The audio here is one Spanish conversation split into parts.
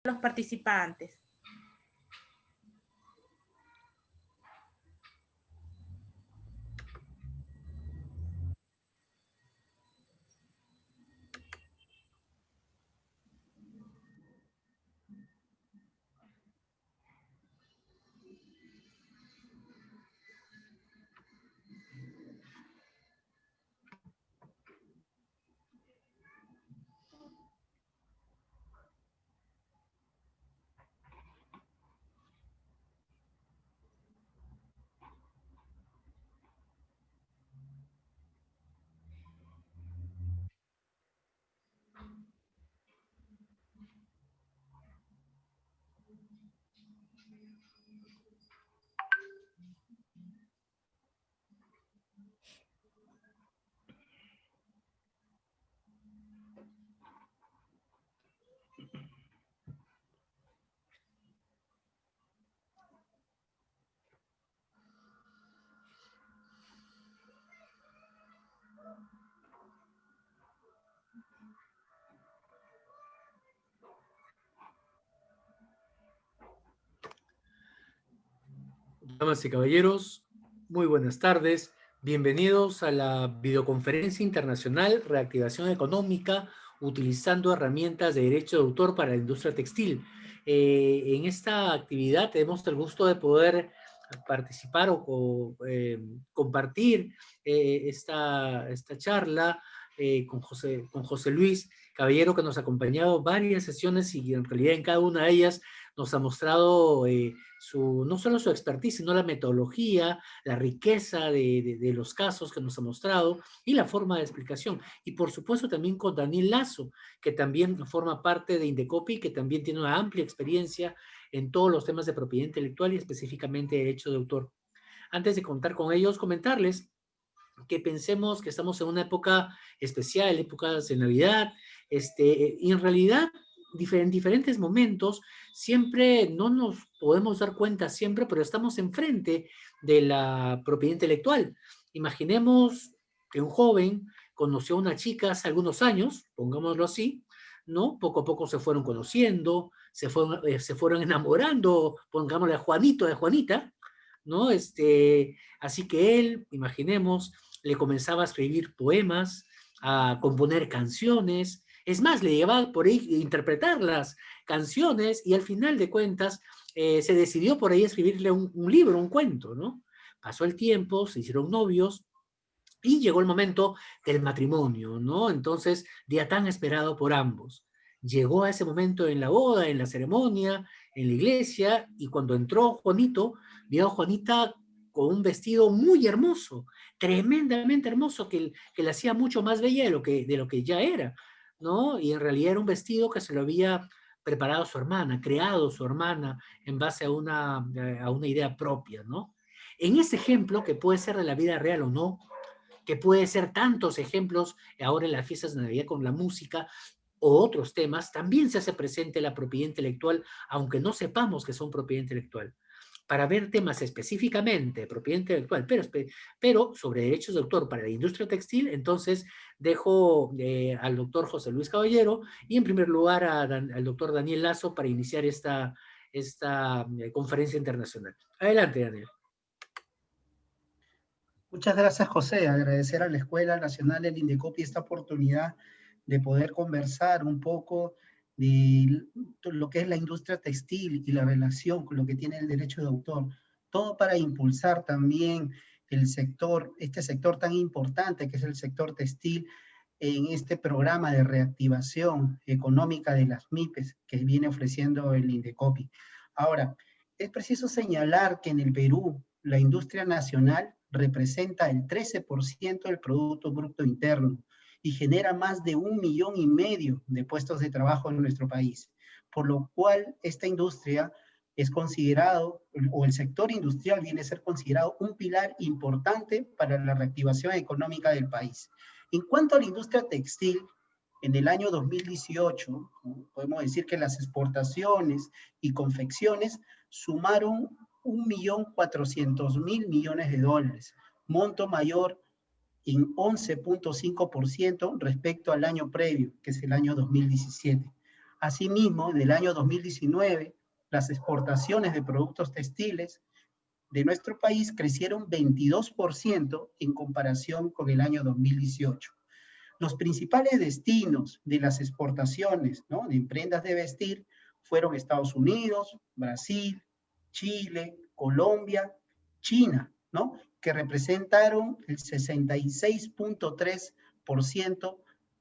los participantes. Damas y caballeros, muy buenas tardes. Bienvenidos a la videoconferencia internacional Reactivación Económica utilizando herramientas de derecho de autor para la industria textil. En esta actividad tenemos el gusto de poder participar o compartir esta charla con José Luis Caballero, que nos ha acompañado varias sesiones y en realidad en cada una de ellas nos ha mostrado no solo su expertise, sino la metodología, la riqueza de los casos que nos ha mostrado y la forma de explicación. Y por supuesto también con Daniel Lazo, que también forma parte de Indecopi, que también tiene una amplia experiencia en todos los temas de propiedad intelectual y específicamente derecho de autor. Antes de contar con ellos, comentarles que pensemos que estamos en una época especial, épocas de Navidad, y en realidad en diferentes momentos siempre no nos podemos dar cuenta siempre, pero estamos enfrente de la propiedad intelectual. Imaginemos que un joven conoció a una chica hace algunos años, pongámoslo así, ¿no? Poco a poco se fueron conociendo, se fueron enamorando, pongámosle a Juanito, a Juanita, ¿no? Así que él, imaginemos, le comenzaba a escribir poemas, a componer canciones, es más, le llevaba por ahí a interpretar las canciones y al final de cuentas se decidió por ahí escribirle un libro, un cuento, ¿no? Pasó el tiempo, se hicieron novios y llegó el momento del matrimonio, ¿no? Entonces, día tan esperado por ambos. Llegó a ese momento en la boda, en la ceremonia, en la iglesia, y cuando entró Juanito, vio a Juanita con un vestido muy hermoso, tremendamente hermoso, que le hacía mucho más bella de lo que ya era, ¿no? Y en realidad era un vestido que se lo había preparado su hermana, creado su hermana en base a una idea propia, ¿no? En ese ejemplo, que puede ser de la vida real o no, que puede ser tantos ejemplos ahora en las fiestas de Navidad con la música o otros temas, también se hace presente la propiedad intelectual, aunque no sepamos que son propiedad intelectual. Para ver temas específicamente de propiedad intelectual, pero sobre derechos de autor para la industria textil, entonces dejo al doctor José Luis Caballero y en primer lugar al doctor Daniel Lazo para iniciar esta conferencia internacional. Adelante, Daniel. Muchas gracias, José. Agradecer a la Escuela Nacional del Indecopi esta oportunidad de poder conversar un poco de lo que es la industria textil y la relación con lo que tiene el derecho de autor. Todo para impulsar también el sector, este sector tan importante que es el sector textil en este programa de reactivación económica de las MIPES que viene ofreciendo el Indecopi. Ahora, es preciso señalar que en el Perú la industria nacional representa el 13% del Producto Bruto Interno y genera más de 1,5 millones de puestos de trabajo en nuestro país, por lo cual esta industria es considerado, o el sector industrial viene a ser considerado un pilar importante para la reactivación económica del país. En cuanto a la industria textil, en el año 2018, podemos decir que las exportaciones y confecciones sumaron 1,4 millones de dólares, monto mayor en 11,5% respecto al año previo, que es el año 2017. Asimismo, en el año 2019, las exportaciones de productos textiles de nuestro país crecieron 22% en comparación con el año 2018. Los principales destinos de las exportaciones, ¿no?, de prendas de vestir fueron Estados Unidos, Brasil, Chile, Colombia, China, ¿no?, que representaron el 66.3%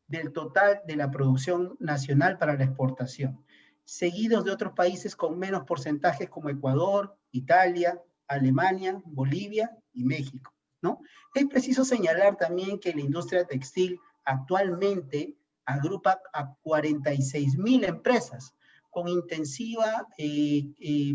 del total de la producción nacional para la exportación, seguidos de otros países con menos porcentajes como Ecuador, Italia, Alemania, Bolivia y México, ¿no? Es preciso señalar también que la industria textil actualmente agrupa a 46.000 empresas con intensiva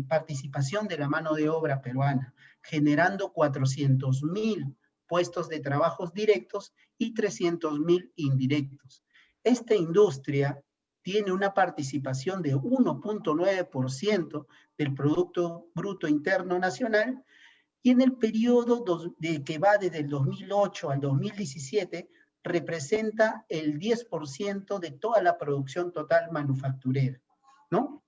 participación de la mano de obra peruana, generando 400.000 puestos de trabajos directos y 300.000 indirectos. Esta industria tiene una participación de 1.9% del Producto Bruto Interno Nacional y en el periodo que va desde el 2008 al 2017 representa el 10% de toda la producción total manufacturera, ¿no?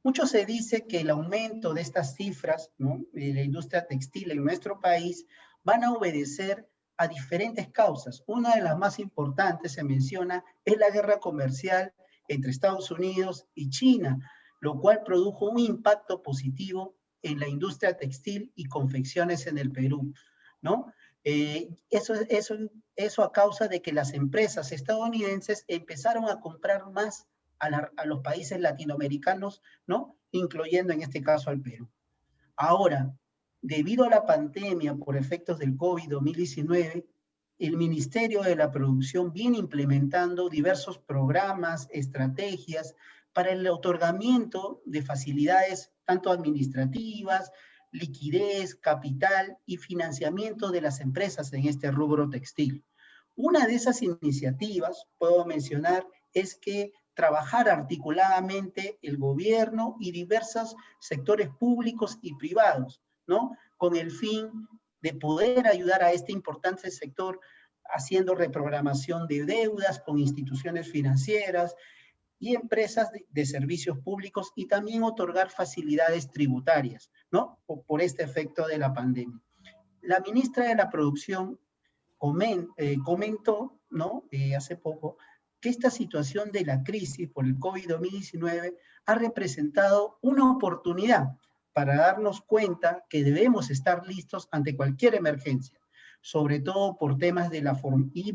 Mucho se dice que el aumento de estas cifras, ¿no?, de la industria textil en nuestro país van a obedecer a diferentes causas. Una de las más importantes, se menciona, es la guerra comercial entre Estados Unidos y China, lo cual produjo un impacto positivo en la industria textil y confecciones en el Perú, ¿no? Eso a causa de que las empresas estadounidenses empezaron a comprar más a los países latinoamericanos, ¿no?, incluyendo en este caso al Perú. Ahora, debido a la pandemia por efectos del COVID-2019, el Ministerio de la Producción viene implementando diversos programas, estrategias para el otorgamiento de facilidades tanto administrativas, liquidez, capital y financiamiento de las empresas en este rubro textil. Una de esas iniciativas, puedo mencionar, es que trabajar articuladamente el gobierno y diversos sectores públicos y privados, ¿no?, con el fin de poder ayudar a este importante sector haciendo reprogramación de deudas con instituciones financieras y empresas de servicios públicos y también otorgar facilidades tributarias, ¿no?, por este efecto de la pandemia. La ministra de la Producción comentó, ¿no?, hace poco, que esta situación de la crisis por el COVID-19 ha representado una oportunidad para darnos cuenta que debemos estar listos ante cualquier emergencia, sobre todo por temas de la forma, y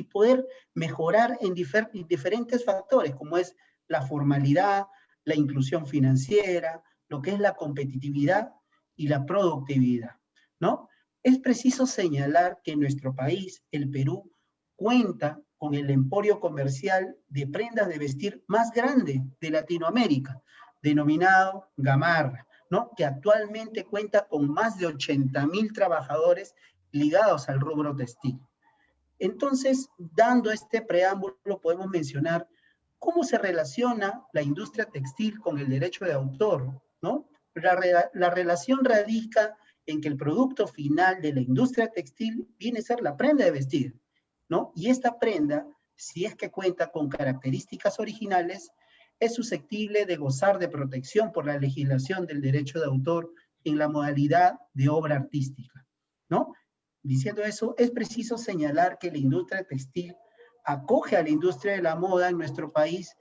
poder mejorar en diferentes factores, como es la formalidad, la inclusión financiera, lo que es la competitividad y la productividad, ¿no? Es preciso señalar que en nuestro país, el Perú, cuenta con el emporio comercial de prendas de vestir más grande de Latinoamérica, denominado Gamarra, ¿no?, que actualmente cuenta con más de 80.000 trabajadores ligados al rubro textil. Entonces, dando este preámbulo, podemos mencionar cómo se relaciona la industria textil con el derecho de autor, ¿no? La relación radica en que el producto final de la industria textil viene a ser la prenda de vestir, ¿no? Y esta prenda, si es que cuenta con características originales, es susceptible de gozar de protección por la legislación del derecho de autor en la modalidad de obra artística, ¿no? Diciendo eso, es preciso señalar que la industria textil acoge a la industria de la moda en nuestro país,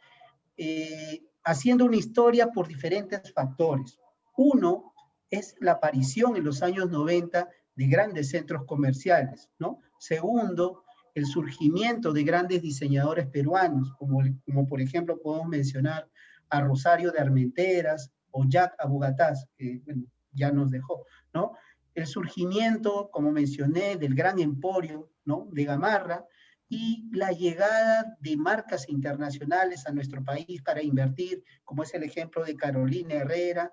haciendo una historia por diferentes factores. Uno es la aparición en los años 90 de grandes centros comerciales, ¿no? Segundo, el surgimiento de grandes diseñadores peruanos, como por ejemplo podemos mencionar a Rosario de Armenteras o Jack Abugataz, que bueno, ya nos dejó, ¿no? El surgimiento, como mencioné, del gran emporio, ¿no?, de Gamarra, y la llegada de marcas internacionales a nuestro país para invertir, como es el ejemplo de Carolina Herrera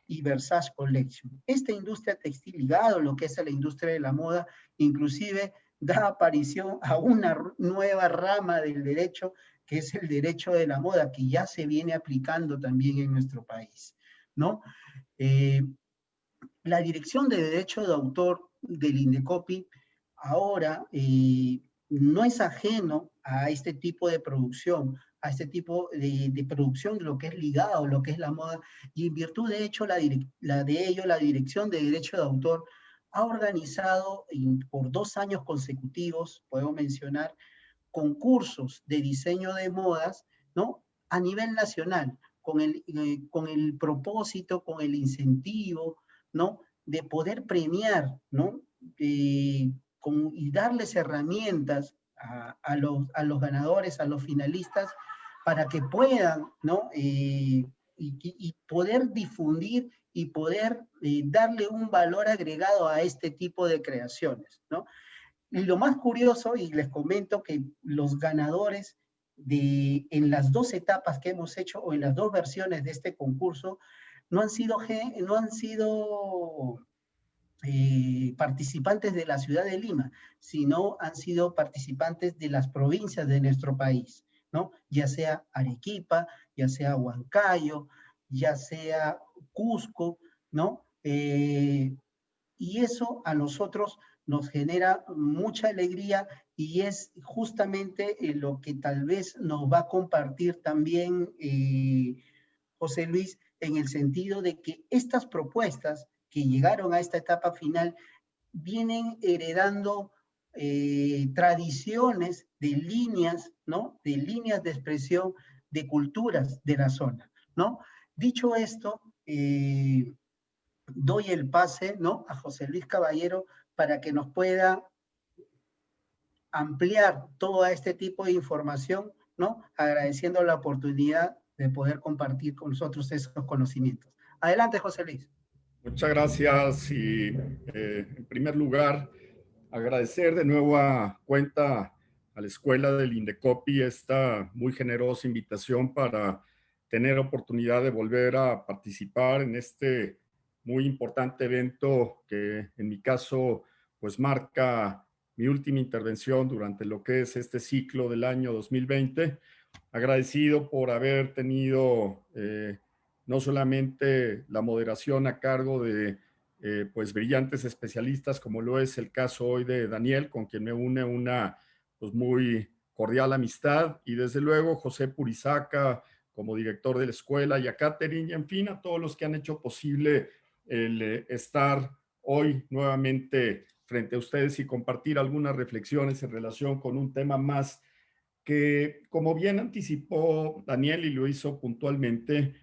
y Versace Collection. Esta industria textil ligada a lo que es la industria de la moda, inclusive da aparición a una nueva rama del derecho, que es el derecho de la moda, que ya se viene aplicando también en nuestro país, ¿no? La Dirección de Derecho de Autor del INDECOPI ahora no es ajeno a este tipo de producción, a este tipo de producción, lo que es ligado, lo que es la moda, y en virtud de hecho, la Dirección de Derecho de Autor ha organizado por 2 años consecutivos, puedo mencionar, concursos de diseño de modas, ¿no? A nivel nacional, con el propósito, con el incentivo, ¿no? De poder premiar, ¿no? Y darles herramientas a los ganadores, a los finalistas, para que puedan, ¿no? Y poder difundir y poder darle un valor agregado a este tipo de creaciones, ¿no? Y lo más curioso, y les comento que los ganadores en las 2 etapas que hemos hecho, o en las 2 versiones de este concurso, no han sido participantes de la ciudad de Lima, sino han sido participantes de las provincias de nuestro país, ¿no? Ya sea Arequipa, ya sea Huancayo, ya sea Cusco, ¿no? Y eso a nosotros nos genera mucha alegría, y es justamente lo que tal vez nos va a compartir también José Luis, en el sentido de que estas propuestas que llegaron a esta etapa final vienen heredando tradiciones de líneas, ¿no? De líneas de expresión de culturas de la zona, ¿no? Dicho esto, doy el pase, ¿no? A José Luis Caballero para que nos pueda ampliar todo este tipo de información, ¿no? Agradeciendo la oportunidad de poder compartir con nosotros esos conocimientos. Adelante, José Luis. Muchas gracias y en primer lugar agradecer de nueva cuenta a la Escuela del Indecopi esta muy generosa invitación para tener oportunidad de volver a participar en este muy importante evento que en mi caso pues marca mi última intervención durante lo que es este ciclo del año 2020. Agradecido por haber tenido no solamente la moderación a cargo de pues brillantes especialistas, como lo es el caso hoy de Daniel, con quien me une una pues muy cordial amistad, y desde luego José Purizaca como director de la escuela, y a Catherine, y en fin, a todos los que han hecho posible el estar hoy nuevamente frente a ustedes y compartir algunas reflexiones en relación con un tema más que, como bien anticipó Daniel y lo hizo puntualmente,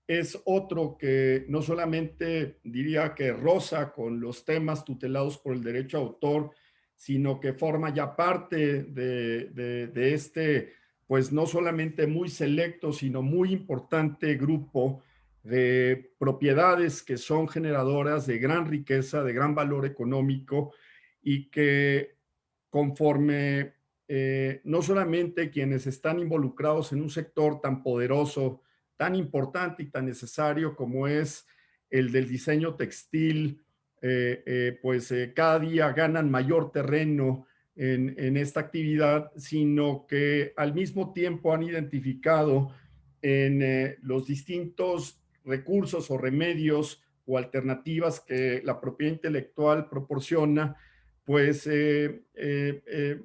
es otro que no solamente diría que roza con los temas tutelados por el derecho a autor, sino que forma ya parte de este, pues no solamente muy selecto, sino muy importante grupo de propiedades que son generadoras de gran riqueza, de gran valor económico, y que conforme no solamente quienes están involucrados en un sector tan poderoso, tan importante y tan necesario como es el del diseño textil, pues cada día ganan mayor terreno en esta actividad, sino que al mismo tiempo han identificado en los distintos recursos o remedios o alternativas que la propiedad intelectual proporciona, pues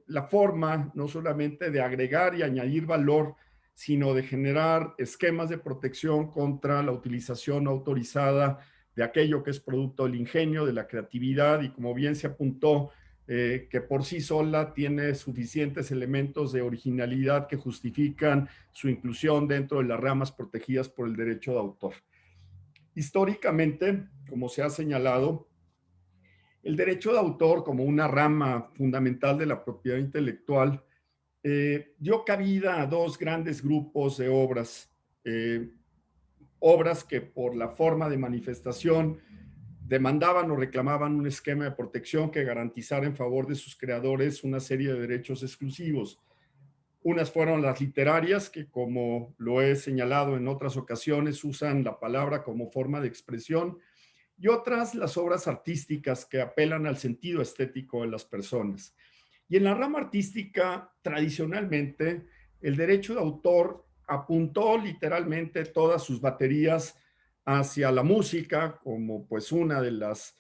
la forma no solamente de agregar y añadir valor, sino de generar esquemas de protección contra la utilización no autorizada de aquello que es producto del ingenio, de la creatividad, y como bien se apuntó, que por sí sola tiene suficientes elementos de originalidad que justifican su inclusión dentro de las ramas protegidas por el derecho de autor. Históricamente, como se ha señalado, el derecho de autor como una rama fundamental de la propiedad intelectual dio cabida a dos grandes grupos de obras, obras que por la forma de manifestación demandaban o reclamaban un esquema de protección que garantizara en favor de sus creadores una serie de derechos exclusivos. Unas fueron las literarias, que como lo he señalado en otras ocasiones, usan la palabra como forma de expresión, y otras las obras artísticas que apelan al sentido estético de las personas. Y en la rama artística, tradicionalmente, el derecho de autor apuntó literalmente todas sus baterías hacia la música como pues una de las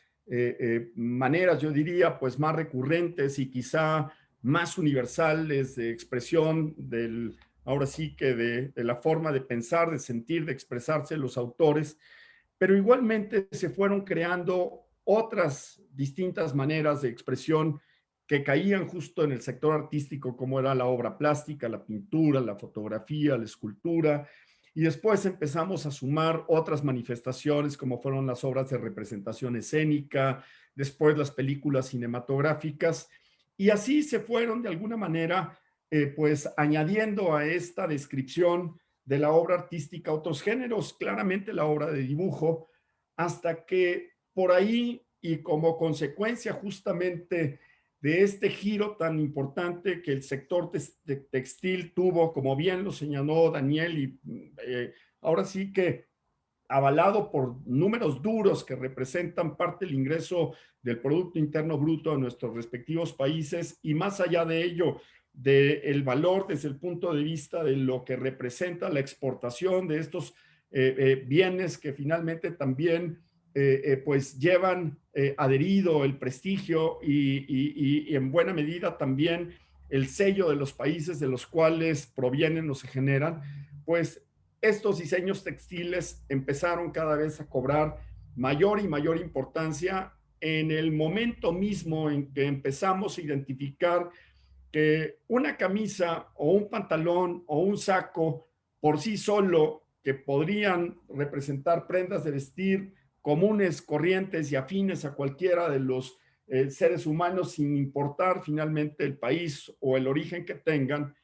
maneras, yo diría, pues más recurrentes y quizá más universales de expresión del ahora sí que de la forma de pensar, de sentir, de expresarse los autores, pero igualmente se fueron creando otras distintas maneras de expresión que caían justo en el sector artístico, como era la obra plástica, la pintura, la fotografía, la escultura, y después empezamos a sumar otras manifestaciones como fueron las obras de representación escénica, después las películas cinematográficas, y así se fueron de alguna manera pues añadiendo a esta descripción de la obra artística otros géneros, claramente la obra de dibujo, hasta que por ahí y como consecuencia justamente de este giro tan importante que el sector textil tuvo, como bien lo señaló Daniel, y ahora sí que avalado por números duros que representan parte del ingreso del Producto Interno Bruto de nuestros respectivos países y más allá de ello, del valor desde el punto de vista de lo que representa la exportación de estos bienes que finalmente también pues llevan adherido el prestigio y en buena medida también el sello de los países de los cuales provienen o se generan, pues estos diseños textiles empezaron cada vez a cobrar mayor y mayor importancia en el momento mismo en que empezamos a identificar que una camisa o un pantalón o un saco por sí solo, que podrían representar prendas de vestir comunes, corrientes y afines a cualquiera de los seres humanos, sin importar finalmente el país o el origen que tengan,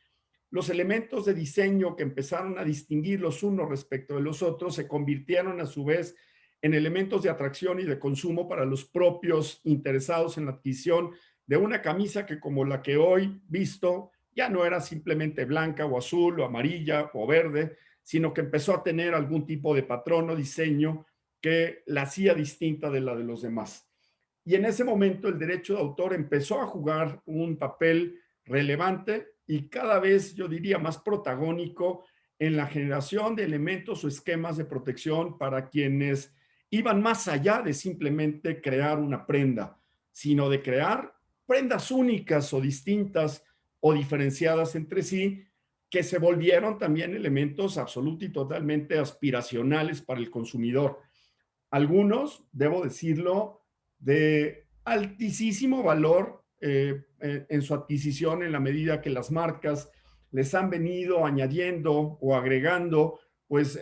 los elementos de diseño que empezaron a distinguir los unos respecto de los otros se convirtieron a su vez en elementos de atracción y de consumo para los propios interesados en la adquisición de una camisa que, como la que hoy visto, ya no era simplemente blanca o azul o amarilla o verde, sino que empezó a tener algún tipo de patrón o diseño que la hacía distinta de la de los demás. Y en ese momento el derecho de autor empezó a jugar un papel relevante y cada vez, yo diría, más protagónico en la generación de elementos o esquemas de protección para quienes iban más allá de simplemente crear una prenda, sino de crear prendas únicas o distintas o diferenciadas entre sí, que se volvieron también elementos absolutamente y totalmente aspiracionales para el consumidor. Algunos, debo decirlo, de altísimo valor en su adquisición en la medida que las marcas les han venido añadiendo o agregando, pues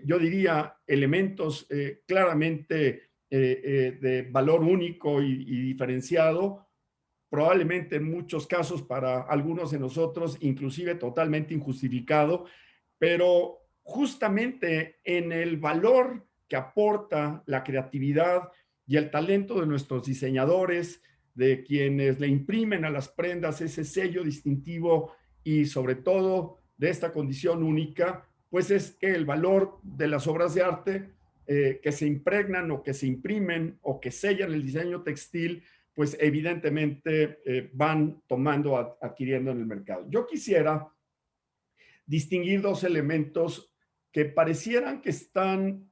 yo diría, elementos claramente de valor único y diferenciado, probablemente en muchos casos para algunos de nosotros inclusive totalmente injustificado, pero justamente en el valor que aporta la creatividad y el talento de nuestros diseñadores, de quienes le imprimen a las prendas ese sello distintivo y sobre todo de esta condición única, pues es que el valor de las obras de arte que se impregnan o que se imprimen o que sellan el diseño textil, pues evidentemente van tomando, adquiriendo en el mercado. Yo quisiera distinguir dos elementos que parecieran que están,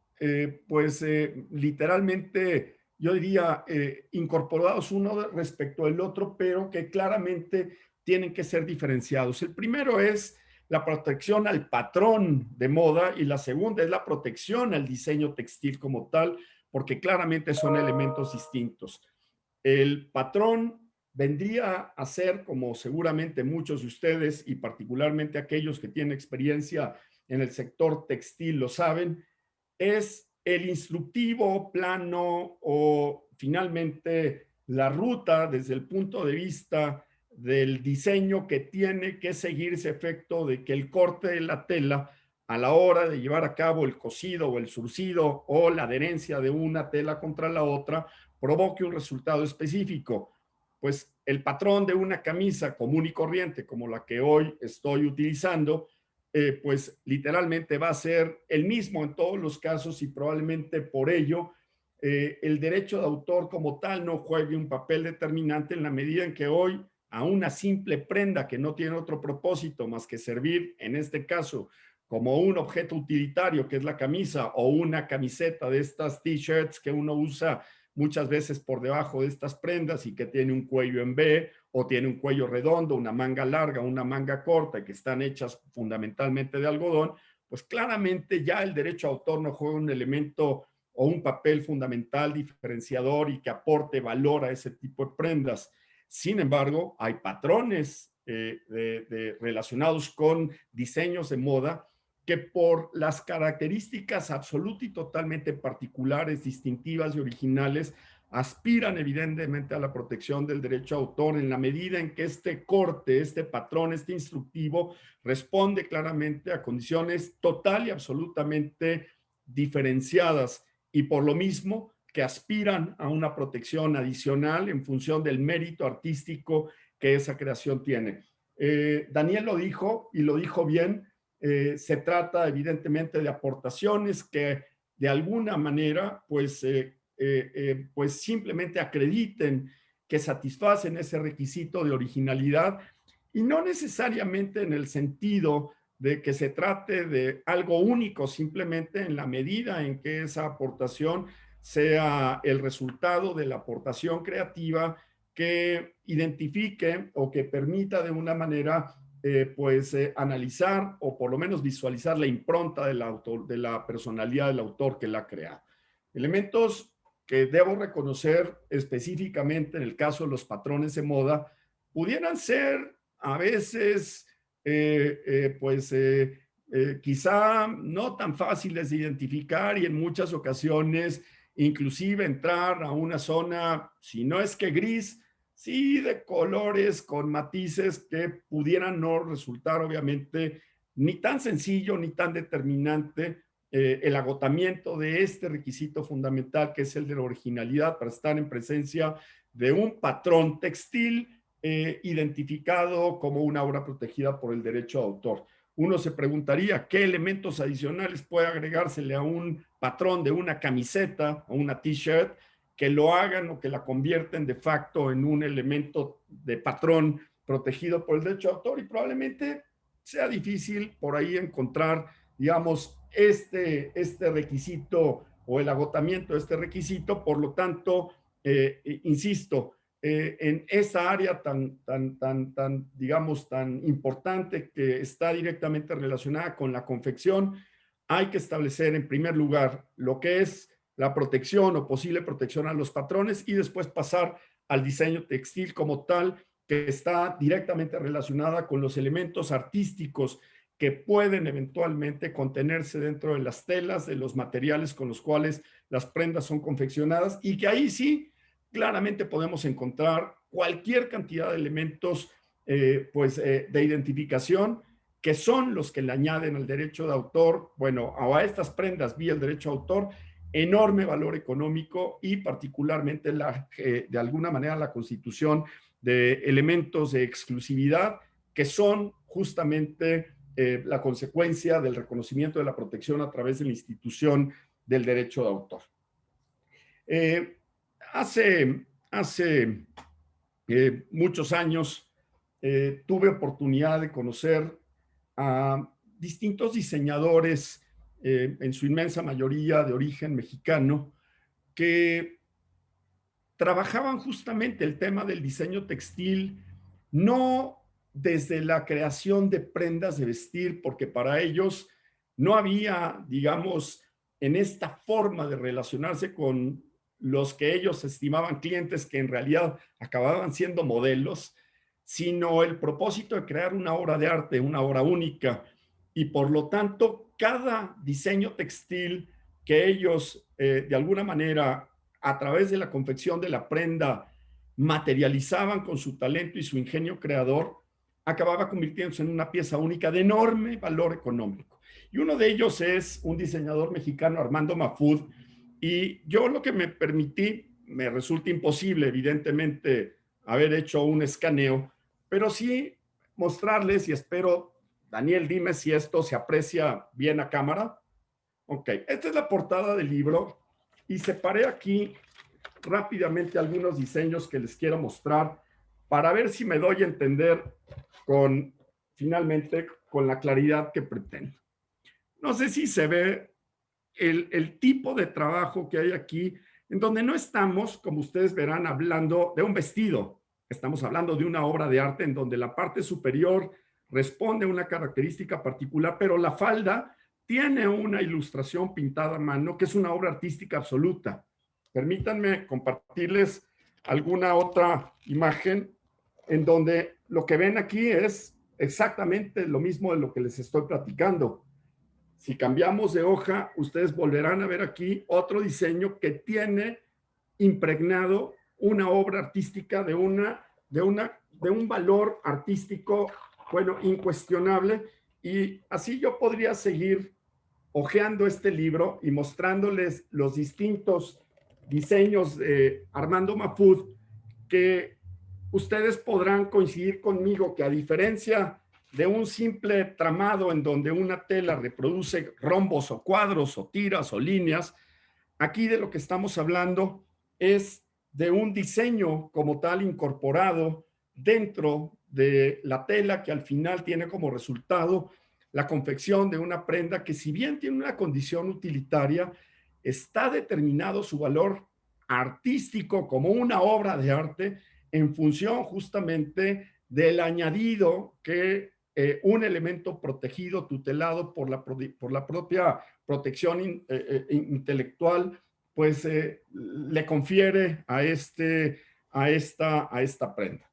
literalmente, yo diría, incorporados uno respecto al otro, pero que claramente tienen que ser diferenciados. El primero es la protección al patrón de moda y la segunda es la protección al diseño textil como tal, porque claramente son elementos distintos. El patrón vendría a ser, como seguramente muchos de ustedes y particularmente aquellos que tienen experiencia en el sector textil lo saben, es el instructivo, plano o finalmente la ruta desde el punto de vista del diseño que tiene que seguir ese efecto de que el corte de la tela a la hora de llevar a cabo el cosido o el surcido o la adherencia de una tela contra la otra provoque un resultado específico. Pues el patrón de una camisa común y corriente como la que hoy estoy utilizando, pues literalmente va a ser el mismo en todos los casos y probablemente por ello el derecho de autor como tal no juegue un papel determinante en la medida en que hoy a una simple prenda que no tiene otro propósito más que servir, en este caso, como un objeto utilitario que es la camisa o una camiseta de estas t-shirts que uno usa muchas veces por debajo de estas prendas y que tiene un cuello en V o tiene un cuello redondo, una manga larga, una manga corta y que están hechas fundamentalmente de algodón, pues claramente ya el derecho a autor no juega un elemento o un papel fundamental diferenciador y que aporte valor a ese tipo de prendas. Sin embargo, hay patrones relacionados con diseños de moda que por las características absolutamente y totalmente particulares, distintivas y originales, aspiran evidentemente a la protección del derecho a autor en la medida en que este corte, este patrón, este instructivo responde claramente a condiciones total y absolutamente diferenciadas y por lo mismo que aspiran a una protección adicional en función del mérito artístico que esa creación tiene. Daniel lo dijo y lo dijo bien. Se trata evidentemente de aportaciones que de alguna manera pues simplemente acrediten que satisfacen ese requisito de originalidad y no necesariamente en el sentido de que se trate de algo único, simplemente en la medida en que esa aportación sea el resultado de la aportación creativa que identifique o que permita de una manera analizar o por lo menos visualizar la impronta del autor, de la personalidad del autor que la ha creado. Elementos que debo reconocer específicamente en el caso de los patrones de moda, pudieran ser a veces, quizá no tan fáciles de identificar y en muchas ocasiones inclusive entrar a una zona, si no es que gris, sí de colores con matices que pudieran no resultar obviamente ni tan sencillo ni tan determinante el agotamiento de este requisito fundamental que es el de la originalidad para estar en presencia de un patrón textil identificado como una obra protegida por el derecho de autor. Uno se preguntaría qué elementos adicionales puede agregársele a un patrón de una camiseta o una t-shirt que lo hagan o que la convierten de facto en un elemento de patrón protegido por el derecho de autor y probablemente sea difícil por ahí encontrar, digamos, este requisito o el agotamiento de este requisito. Por lo tanto, insisto, en esa área digamos, tan importante que está directamente relacionada con la confección, hay que establecer en primer lugar lo que es la protección o posible protección a los patrones y después pasar al diseño textil como tal, que está directamente relacionada con los elementos artísticos que pueden eventualmente contenerse dentro de las telas, de los materiales con los cuales las prendas son confeccionadas y que ahí sí claramente podemos encontrar cualquier cantidad de elementos de identificación que son los que le añaden al derecho de autor, bueno, a estas prendas vía el derecho de autor, enorme valor económico y particularmente de alguna manera la constitución de elementos de exclusividad que son justamente la consecuencia del reconocimiento de la protección a través de la institución del derecho de autor. Hace muchos años tuve oportunidad de conocer a distintos diseñadores, en su inmensa mayoría de origen mexicano, que trabajaban justamente el tema del diseño textil, no desde la creación de prendas de vestir, porque para ellos no había, digamos, en esta forma de relacionarse con los que ellos estimaban clientes que en realidad acababan siendo modelos, sino el propósito de crear una obra de arte, una obra única, y por lo tanto cada diseño textil que ellos de alguna manera a través de la confección de la prenda materializaban con su talento y su ingenio creador, acababa convirtiéndose en una pieza única de enorme valor económico. Y uno de ellos es un diseñador mexicano, Armando Mafud, y yo lo que me permití, me resulta imposible, evidentemente, haber hecho un escaneo, pero sí mostrarles, y espero, Daniel, dime si esto se aprecia bien a cámara. Ok, esta es la portada del libro y separé aquí rápidamente algunos diseños que les quiero mostrar para ver si me doy a entender finalmente con la claridad que pretendo. No sé si se ve el tipo de trabajo que hay aquí en donde no estamos, como ustedes verán, hablando de un vestido. Estamos hablando de una obra de arte en donde la parte superior responde a una característica particular, pero la falda tiene una ilustración pintada a mano, que es una obra artística absoluta. Permítanme compartirles alguna otra imagen en donde lo que ven aquí es exactamente lo mismo de lo que les estoy platicando. Si cambiamos de hoja, ustedes volverán a ver aquí otro diseño que tiene impregnado una obra artística de un valor artístico, bueno, incuestionable. Y así yo podría seguir hojeando este libro y mostrándoles los distintos diseños de Armando Mahfoud, que ustedes podrán coincidir conmigo que, a diferencia de un simple tramado en donde una tela reproduce rombos o cuadros o tiras o líneas, aquí de lo que estamos hablando es de un diseño como tal incorporado dentro de la tela, que al final tiene como resultado la confección de una prenda que, si bien tiene una condición utilitaria, está determinado su valor artístico como una obra de arte en función justamente del añadido que un elemento protegido, tutelado por la propia protección intelectual, pues le confiere a esta prenda.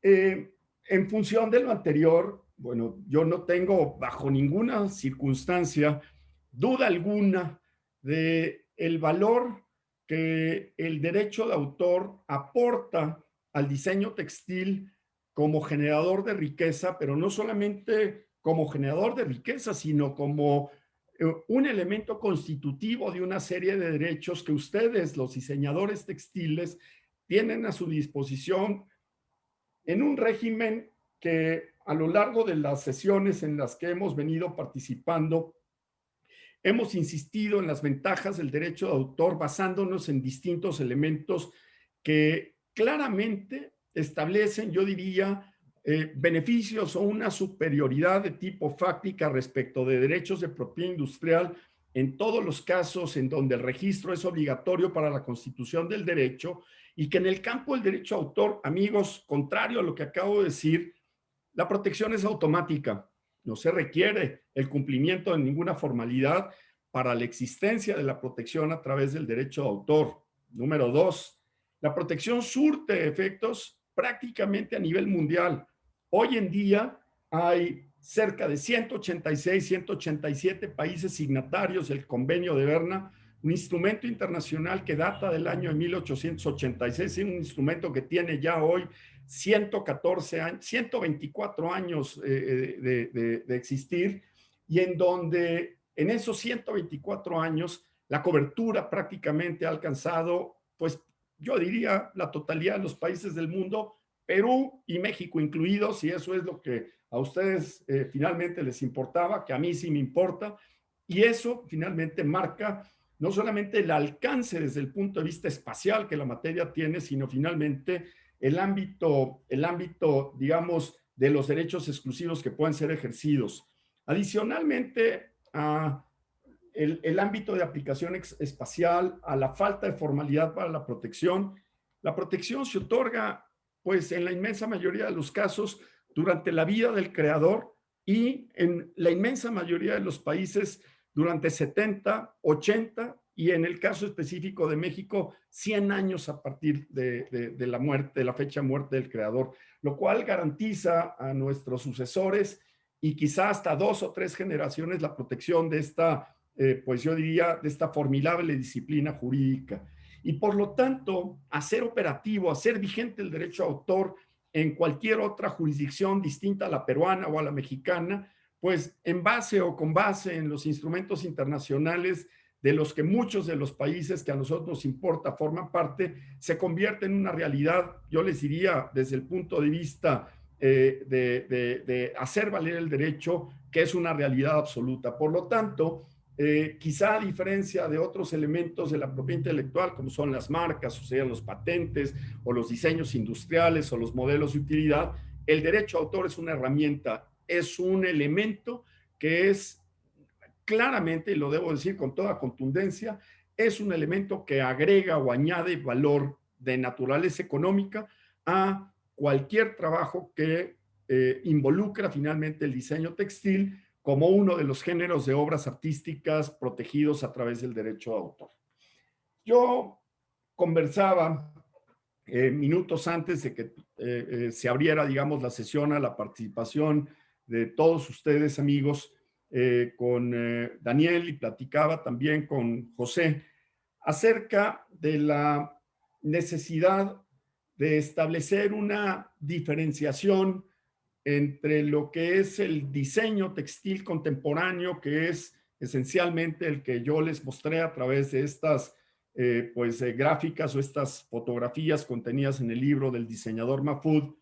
En función de lo anterior, bueno, yo no tengo bajo ninguna circunstancia duda alguna de el valor que el derecho de autor aporta al diseño textil como generador de riqueza, pero no solamente como generador de riqueza, sino como un elemento constitutivo de una serie de derechos que ustedes, los diseñadores textiles, tienen a su disposición en un régimen que, a lo largo de las sesiones en las que hemos venido participando, hemos insistido en las ventajas del derecho de autor basándonos en distintos elementos que claramente establecen, yo diría, beneficios o una superioridad de tipo fáctica respecto de derechos de propiedad industrial en todos los casos en donde el registro es obligatorio para la constitución del derecho, y que en el campo del derecho de autor, amigos, contrario a lo que acabo de decir, la protección es automática. No se requiere el cumplimiento de ninguna formalidad para la existencia de la protección a través del derecho de autor. Número 2, la protección surte efectos prácticamente a nivel mundial. Hoy en día hay cerca de 186, 187 países signatarios del Convenio de Berna, un instrumento internacional que data del año de 1886, un instrumento que tiene ya hoy 114 años, 124 años de existir, y en donde en esos 124 años la cobertura prácticamente ha alcanzado, pues yo diría, la totalidad de los países del mundo, Perú y México incluidos, y eso es lo que a ustedes finalmente les importaba, que a mí sí me importa, y eso finalmente marca no solamente el alcance desde el punto de vista espacial que la materia tiene, sino finalmente el ámbito, digamos, de los derechos exclusivos que pueden ser ejercidos. Adicionalmente a el ámbito de aplicación espacial, a la falta de formalidad para la protección se otorga, pues en la inmensa mayoría de los casos, durante la vida del creador, y en la inmensa mayoría de los países durante 70, 80 y, en el caso específico de México, 100 años a partir de la muerte, de la fecha de muerte del creador, lo cual garantiza a nuestros sucesores y quizá hasta 2 o 3 generaciones la protección de esta, pues yo diría, de esta formidable disciplina jurídica. Y por lo tanto, hacer operativo, hacer vigente el derecho de autor en cualquier otra jurisdicción distinta a la peruana o a la mexicana, pues en base o con base en los instrumentos internacionales de los que muchos de los países que a nosotros nos importa forman parte, se convierte en una realidad, yo les diría, desde el punto de vista de hacer valer el derecho, que es una realidad absoluta. Por lo tanto, quizá a diferencia de otros elementos de la propiedad intelectual, como son las marcas, o sea, los patentes, o los diseños industriales, o los modelos de utilidad, el derecho de autor es una herramienta, es un elemento que es claramente, y lo debo decir con toda contundencia, es un elemento que agrega o añade valor de naturaleza económica a cualquier trabajo que involucra finalmente el diseño textil como uno de los géneros de obras artísticas protegidos a través del derecho de autor. Yo conversaba minutos antes de que se abriera, digamos, la sesión a la participación de todos ustedes, amigos, con Daniel, y platicaba también con José acerca de la necesidad de establecer una diferenciación entre lo que es el diseño textil contemporáneo, que es esencialmente el que yo les mostré a través de estas gráficas o estas fotografías contenidas en el libro del diseñador Mahfoud,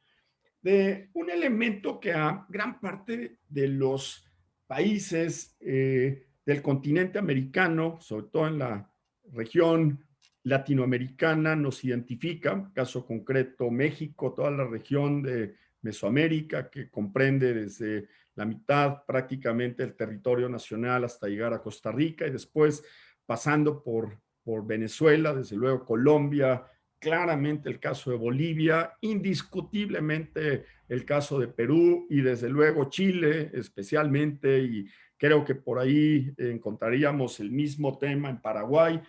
de un elemento que a gran parte de los países del continente americano, sobre todo en la región latinoamericana, nos identifica, caso concreto México, toda la región de Mesoamérica, que comprende desde la mitad prácticamente del territorio nacional hasta llegar a Costa Rica, y después pasando por Venezuela, desde luego Colombia, claramente el caso de Bolivia, indiscutiblemente el caso de Perú y desde luego Chile especialmente, y creo que por ahí encontraríamos el mismo tema en Paraguay,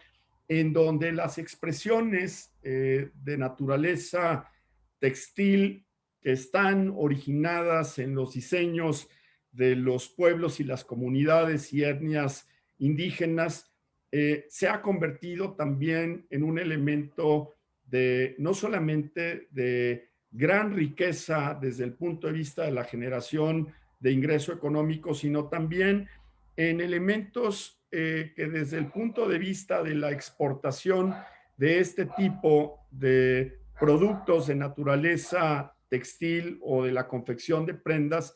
en donde las expresiones de naturaleza textil que están originadas en los diseños de los pueblos y las comunidades y etnias indígenas se ha convertido también en un elemento de no solamente de gran riqueza desde el punto de vista de la generación de ingreso económico, sino también en elementos que desde el punto de vista de la exportación de este tipo de productos de naturaleza textil o de la confección de prendas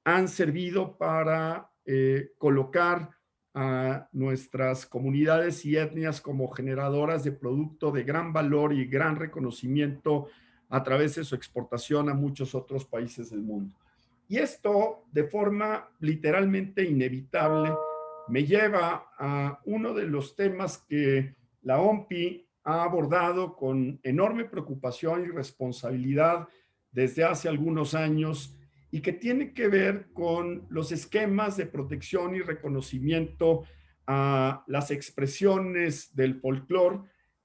han servido para colocar a nuestras comunidades y etnias como generadoras de producto de gran valor y gran reconocimiento a través de su exportación a muchos otros países del mundo. Y esto, de forma literalmente inevitable, me lleva a uno de los temas que la OMPI ha abordado con enorme preocupación y responsabilidad desde hace algunos años, y que tiene que ver con los esquemas de protección y reconocimiento a las expresiones del folclore,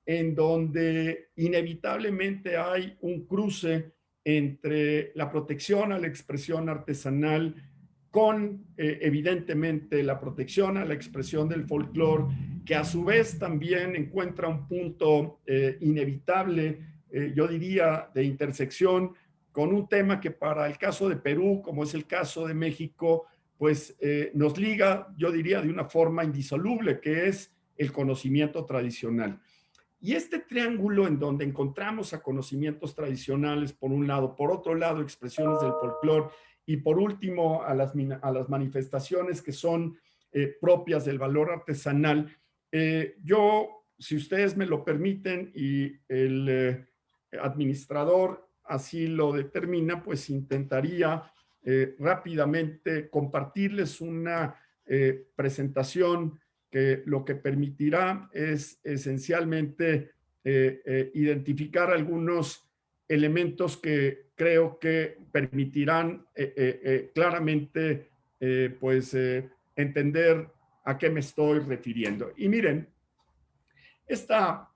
en donde inevitablemente hay un cruce entre la protección a la expresión artesanal con, evidentemente, la protección a la expresión del folclore, que a su vez también encuentra un punto inevitable, yo diría, de intersección con un tema que para el caso de Perú, como es el caso de México, pues nos liga, yo diría, de una forma indisoluble, que es el conocimiento tradicional. Y este triángulo en donde encontramos a conocimientos tradicionales, por un lado, por otro lado, expresiones del folclore, y por último, a las manifestaciones que son propias del valor artesanal, yo, si ustedes me lo permiten y el administrador así lo determina, pues intentaría rápidamente compartirles una presentación que lo que permitirá es esencialmente identificar algunos elementos que creo que permitirán claramente entender a qué me estoy refiriendo. Y miren, esta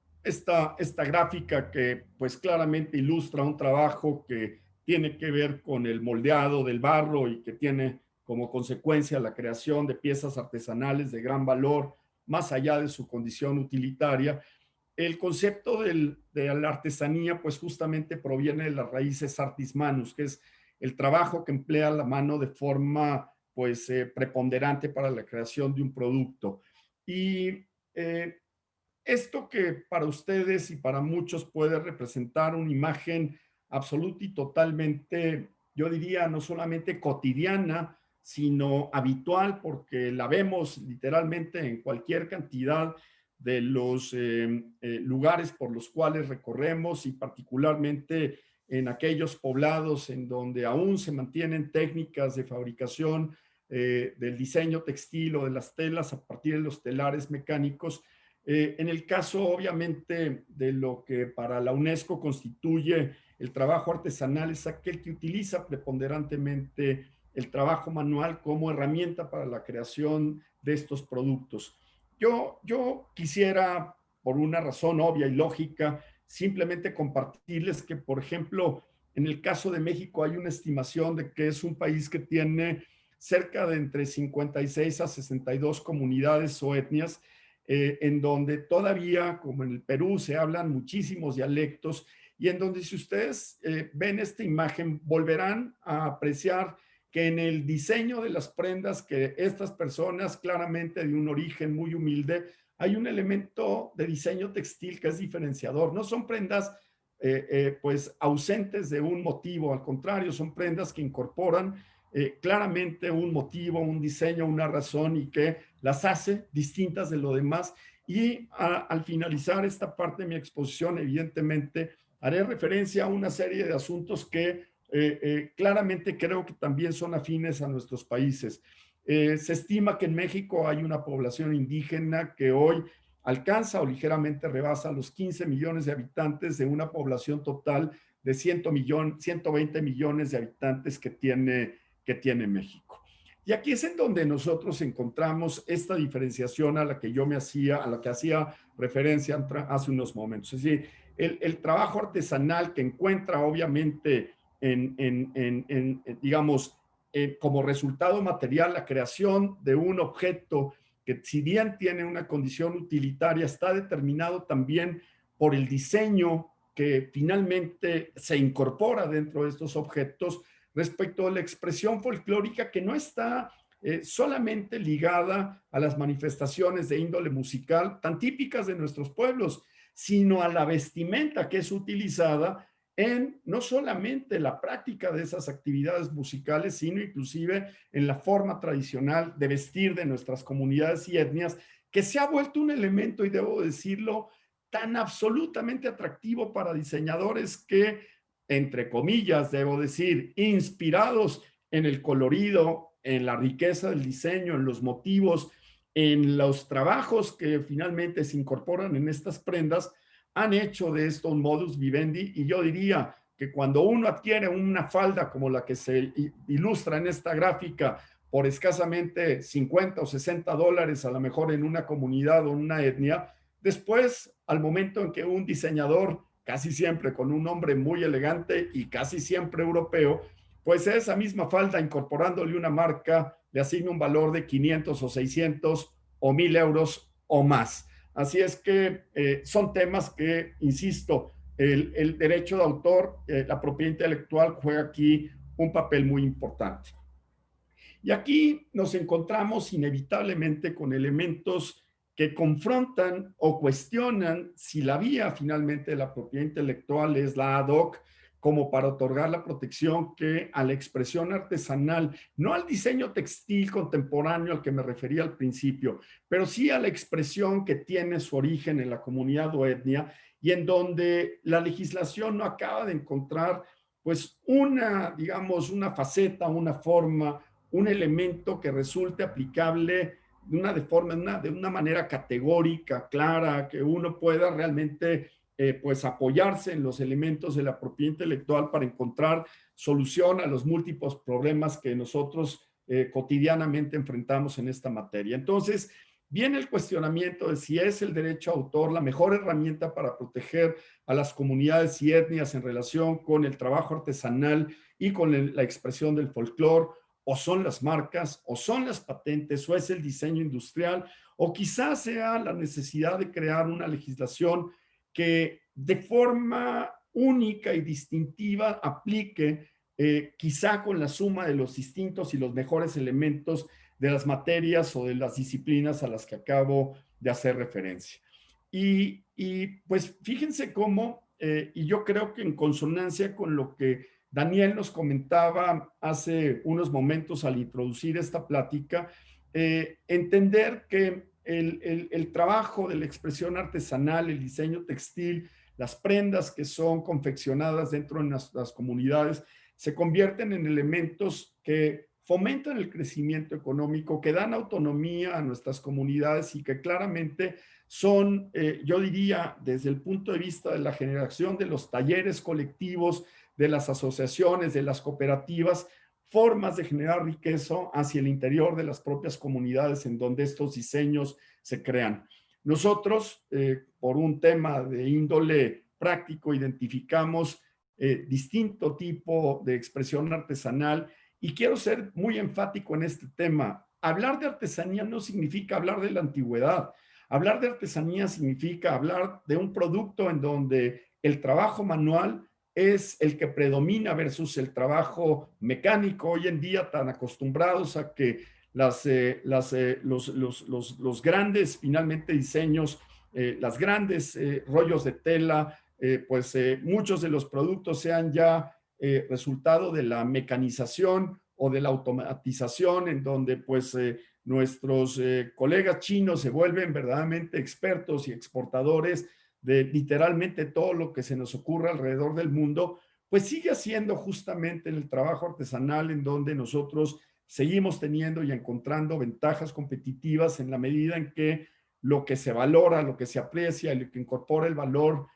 gráfica que pues claramente ilustra un trabajo que tiene que ver con el moldeado del barro y que tiene como consecuencia la creación de piezas artesanales de gran valor, más allá de su condición utilitaria. El concepto de la artesanía pues justamente proviene de las raíces artis manus, que es el trabajo que emplea la mano de forma pues preponderante para la creación de un producto. Y esto que para ustedes y para muchos puede representar una imagen absoluta y totalmente, yo diría, no solamente cotidiana, sino habitual, porque la vemos literalmente en cualquier cantidad de los lugares por los cuales recorremos, y particularmente en aquellos poblados en donde aún se mantienen técnicas de fabricación del diseño textil o de las telas a partir de los telares mecánicos. En el caso, obviamente, de lo que para la UNESCO constituye el trabajo artesanal, es aquel que utiliza preponderantemente el trabajo manual como herramienta para la creación de estos productos. Yo quisiera, por una razón obvia y lógica, simplemente compartirles que, por ejemplo, en el caso de México hay una estimación de que es un país que tiene cerca de entre 56 a 62 comunidades o etnias, en donde todavía, como en el Perú, se hablan muchísimos dialectos y en donde si ustedes ven esta imagen, volverán a apreciar que en el diseño de las prendas que estas personas, claramente de un origen muy humilde, hay un elemento de diseño textil que es diferenciador. No son prendas pues ausentes de un motivo, al contrario, son prendas que incorporan claramente un motivo, un diseño, una razón y que las hace distintas de lo demás. Y al finalizar esta parte de mi exposición, evidentemente, haré referencia a una serie de asuntos que claramente creo que también son afines a nuestros países. Se estima que en México hay una población indígena que hoy alcanza o ligeramente rebasa los 15 millones de habitantes de una población total de 120 millones de habitantes que tiene México. Y aquí es en donde nosotros encontramos esta diferenciación a la que yo a la que hacía referencia hace unos momentos. Es decir, el trabajo artesanal que encuentra obviamente digamos, como resultado material la creación de un objeto que si bien tiene una condición utilitaria, está determinado también por el diseño que finalmente se incorpora dentro de estos objetos respecto a la expresión folclórica que no está solamente ligada a las manifestaciones de índole musical tan típicas de nuestros pueblos, sino a la vestimenta que es utilizada en no solamente la práctica de esas actividades musicales, sino inclusive en la forma tradicional de vestir de nuestras comunidades y etnias, que se ha vuelto un elemento, y debo decirlo, tan absolutamente atractivo para diseñadores que, entre comillas, debo decir, inspirados en el colorido, en la riqueza del diseño, en los motivos, en los trabajos que finalmente se incorporan en estas prendas, han hecho de esto un modus vivendi. Y yo diría que cuando uno adquiere una falda como la que se ilustra en esta gráfica por escasamente 50 o 60 dólares, a lo mejor en una comunidad o en una etnia, después, al momento en que un diseñador, casi siempre con un nombre muy elegante y casi siempre europeo, pues a esa misma falda, incorporándole una marca, le asigna un valor de 500 o 600 o 1000 euros o más. Así es que son temas que, insisto, el derecho de autor, la propiedad intelectual juega aquí un papel muy importante. Y aquí nos encontramos inevitablemente con elementos que confrontan o cuestionan si la vía finalmente de la propiedad intelectual es la ad hoc como para otorgar la protección que a la expresión artesanal, no al diseño textil contemporáneo al que me refería al principio, pero sí a la expresión que tiene su origen en la comunidad o etnia y en donde la legislación no acaba de encontrar pues digamos, una faceta, una forma, un elemento que resulte aplicable de una manera categórica, clara, que uno pueda realmente pues apoyarse en los elementos de la propiedad intelectual para encontrar solución a los múltiples problemas que nosotros cotidianamente enfrentamos en esta materia. Entonces, viene el cuestionamiento de si es el derecho a autor la mejor herramienta para proteger a las comunidades y etnias en relación con el trabajo artesanal y con la expresión del folclore, o son las marcas, o son las patentes, o es el diseño industrial, o quizás sea la necesidad de crear una legislación que de forma única y distintiva aplique quizá con la suma de los distintos y los mejores elementos de las materias o de las disciplinas a las que acabo de hacer referencia. Y pues fíjense cómo, y yo creo que en consonancia con lo que Daniel nos comentaba hace unos momentos al introducir esta plática, entender que el trabajo de la expresión artesanal, el diseño textil, las prendas que son confeccionadas dentro de nuestras comunidades, se convierten en elementos que fomentan el crecimiento económico, que dan autonomía a nuestras comunidades y que claramente son, yo diría, desde el punto de vista de la generación de los talleres colectivos, de las asociaciones, de las cooperativas, formas de generar riqueza hacia el interior de las propias comunidades en donde estos diseños se crean. Nosotros, por un tema de índole práctico, identificamos distinto tipo de expresión artesanal y quiero ser muy enfático en este tema. Hablar de artesanía no significa hablar de la antigüedad. Hablar de artesanía significa hablar de un producto en donde el trabajo manual es el que predomina versus el trabajo mecánico. Hoy en día tan acostumbrados a que los grandes finalmente diseños, las grandes rollos de tela, muchos de los productos sean ya resultado de la mecanización o de la automatización, en donde pues nuestros colegas chinos se vuelven verdaderamente expertos y exportadores de literalmente todo lo que se nos ocurre alrededor del mundo, pues sigue haciendo justamente en el trabajo artesanal en donde nosotros seguimos teniendo y encontrando ventajas competitivas en la medida en que lo que se valora, lo que se aprecia, lo que incorpora el valor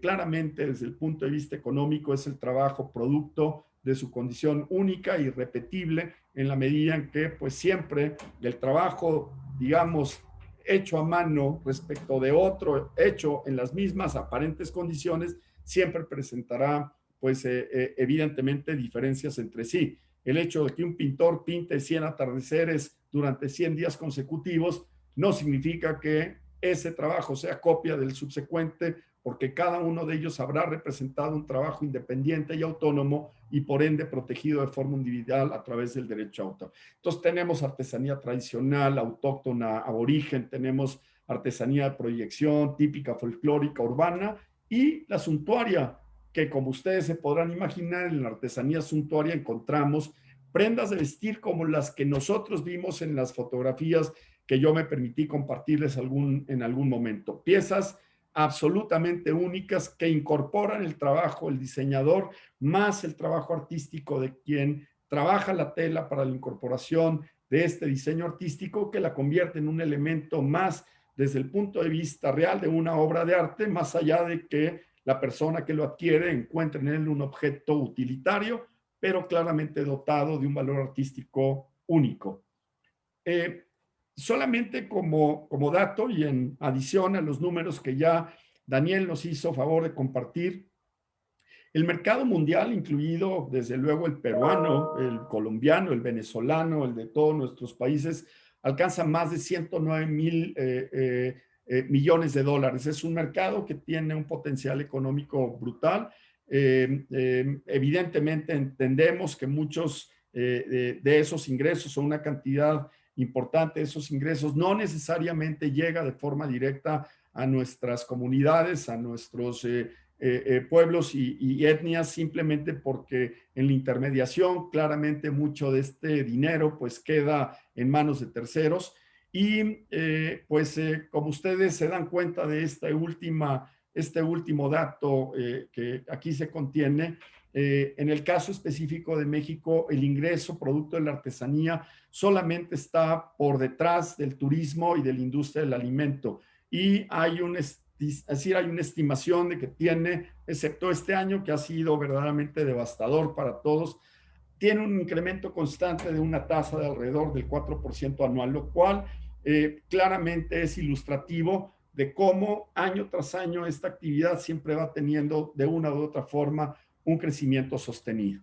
claramente desde el punto de vista económico es el trabajo producto de su condición única y irrepetible en la medida en que pues siempre el trabajo, digamos, hecho a mano respecto de otro hecho en las mismas aparentes condiciones, siempre presentará pues evidentemente diferencias entre sí. El hecho de que un pintor pinte 100 atardeceres durante 100 días consecutivos no significa que ese trabajo sea copia del subsecuente, porque cada uno de ellos habrá representado un trabajo independiente y autónomo y por ende protegido de forma individual a través del derecho a autor. Entonces tenemos artesanía tradicional, autóctona, aborigen, tenemos artesanía de proyección, típica, folclórica, urbana y la suntuaria, que como ustedes se podrán imaginar, en la artesanía suntuaria encontramos prendas de vestir como las que nosotros vimos en las fotografías que yo me permití compartirles en algún momento. Piezas absolutamente únicas que incorporan el trabajo del diseñador más el trabajo artístico de quien trabaja la tela para la incorporación de este diseño artístico que la convierte en un elemento más desde el punto de vista real de una obra de arte, más allá de que la persona que lo adquiere encuentre en él un objeto utilitario, pero claramente dotado de un valor artístico único. Solamente como dato y en adición a los números que ya Daniel nos hizo favor de compartir, el mercado mundial, incluido desde luego el peruano, el colombiano, el venezolano, el de todos nuestros países, alcanza más de 109,000 millones de dólares. Es un mercado que tiene un potencial económico brutal. Evidentemente entendemos que muchos de esos ingresos o una cantidad importante de esos ingresos no necesariamente llega de forma directa a nuestras comunidades, a nuestros pueblos y etnias, simplemente porque en la intermediación claramente mucho de este dinero pues queda en manos de terceros y como ustedes se dan cuenta de este último dato que aquí se contiene, en el caso específico de México, el ingreso producto de la artesanía solamente está por detrás del turismo y de la industria del alimento. Y hay una estimación de que tiene, excepto este año que ha sido verdaderamente devastador para todos, tiene un incremento constante de una tasa de alrededor del 4% anual, lo cual claramente es ilustrativo de cómo año tras año esta actividad siempre va teniendo de una u otra forma un crecimiento sostenido.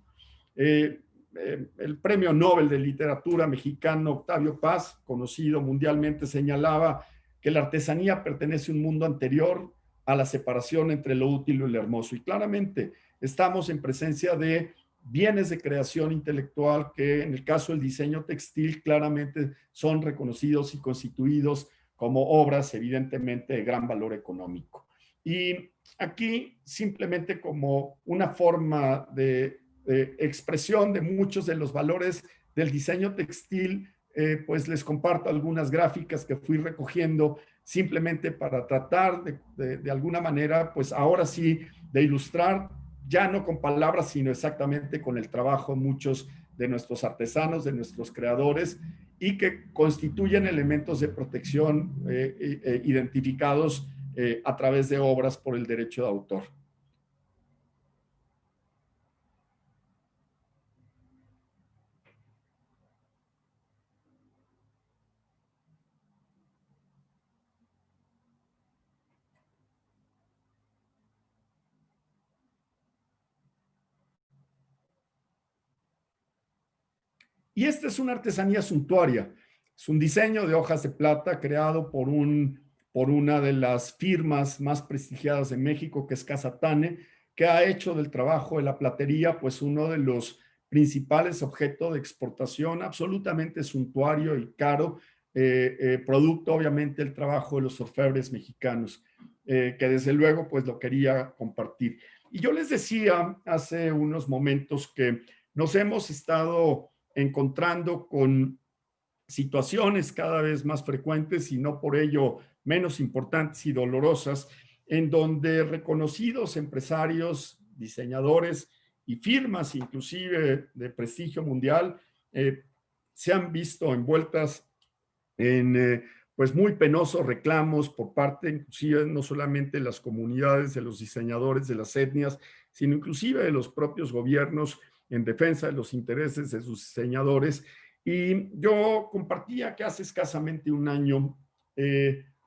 El premio Nobel de Literatura mexicano Octavio Paz, conocido mundialmente, señalaba que la artesanía pertenece a un mundo anterior a la separación entre lo útil y lo hermoso. Y claramente estamos en presencia de bienes de creación intelectual que en el caso del diseño textil claramente son reconocidos y constituidos como obras evidentemente de gran valor económico. Y aquí simplemente como una forma de expresión de muchos de los valores del diseño textil, pues les comparto algunas gráficas que fui recogiendo simplemente para tratar de alguna manera, pues ahora sí, de ilustrar, ya no con palabras, sino exactamente con el trabajo, muchos de nuestros artesanos, de nuestros creadores, y que constituyen elementos de protección identificados a través de obras por el derecho de autor. Y esta es una artesanía suntuaria. Es un diseño de hojas de plata creado por una de las firmas más prestigiadas de México, que es Casatane, que ha hecho del trabajo de la platería pues uno de los principales objetos de exportación, absolutamente suntuario y caro, producto obviamente del trabajo de los orfebres mexicanos, que desde luego pues lo quería compartir. Y yo les decía hace unos momentos que nos hemos estado encontrando con situaciones cada vez más frecuentes y no por ello menos importantes y dolorosas, en donde reconocidos empresarios, diseñadores y firmas inclusive de prestigio mundial se han visto envueltas en pues muy penosos reclamos por parte inclusive no solamente de las comunidades, de los diseñadores, de las etnias, sino inclusive de los propios gobiernos en defensa de los intereses de sus diseñadores. Y yo compartía que hace escasamente un año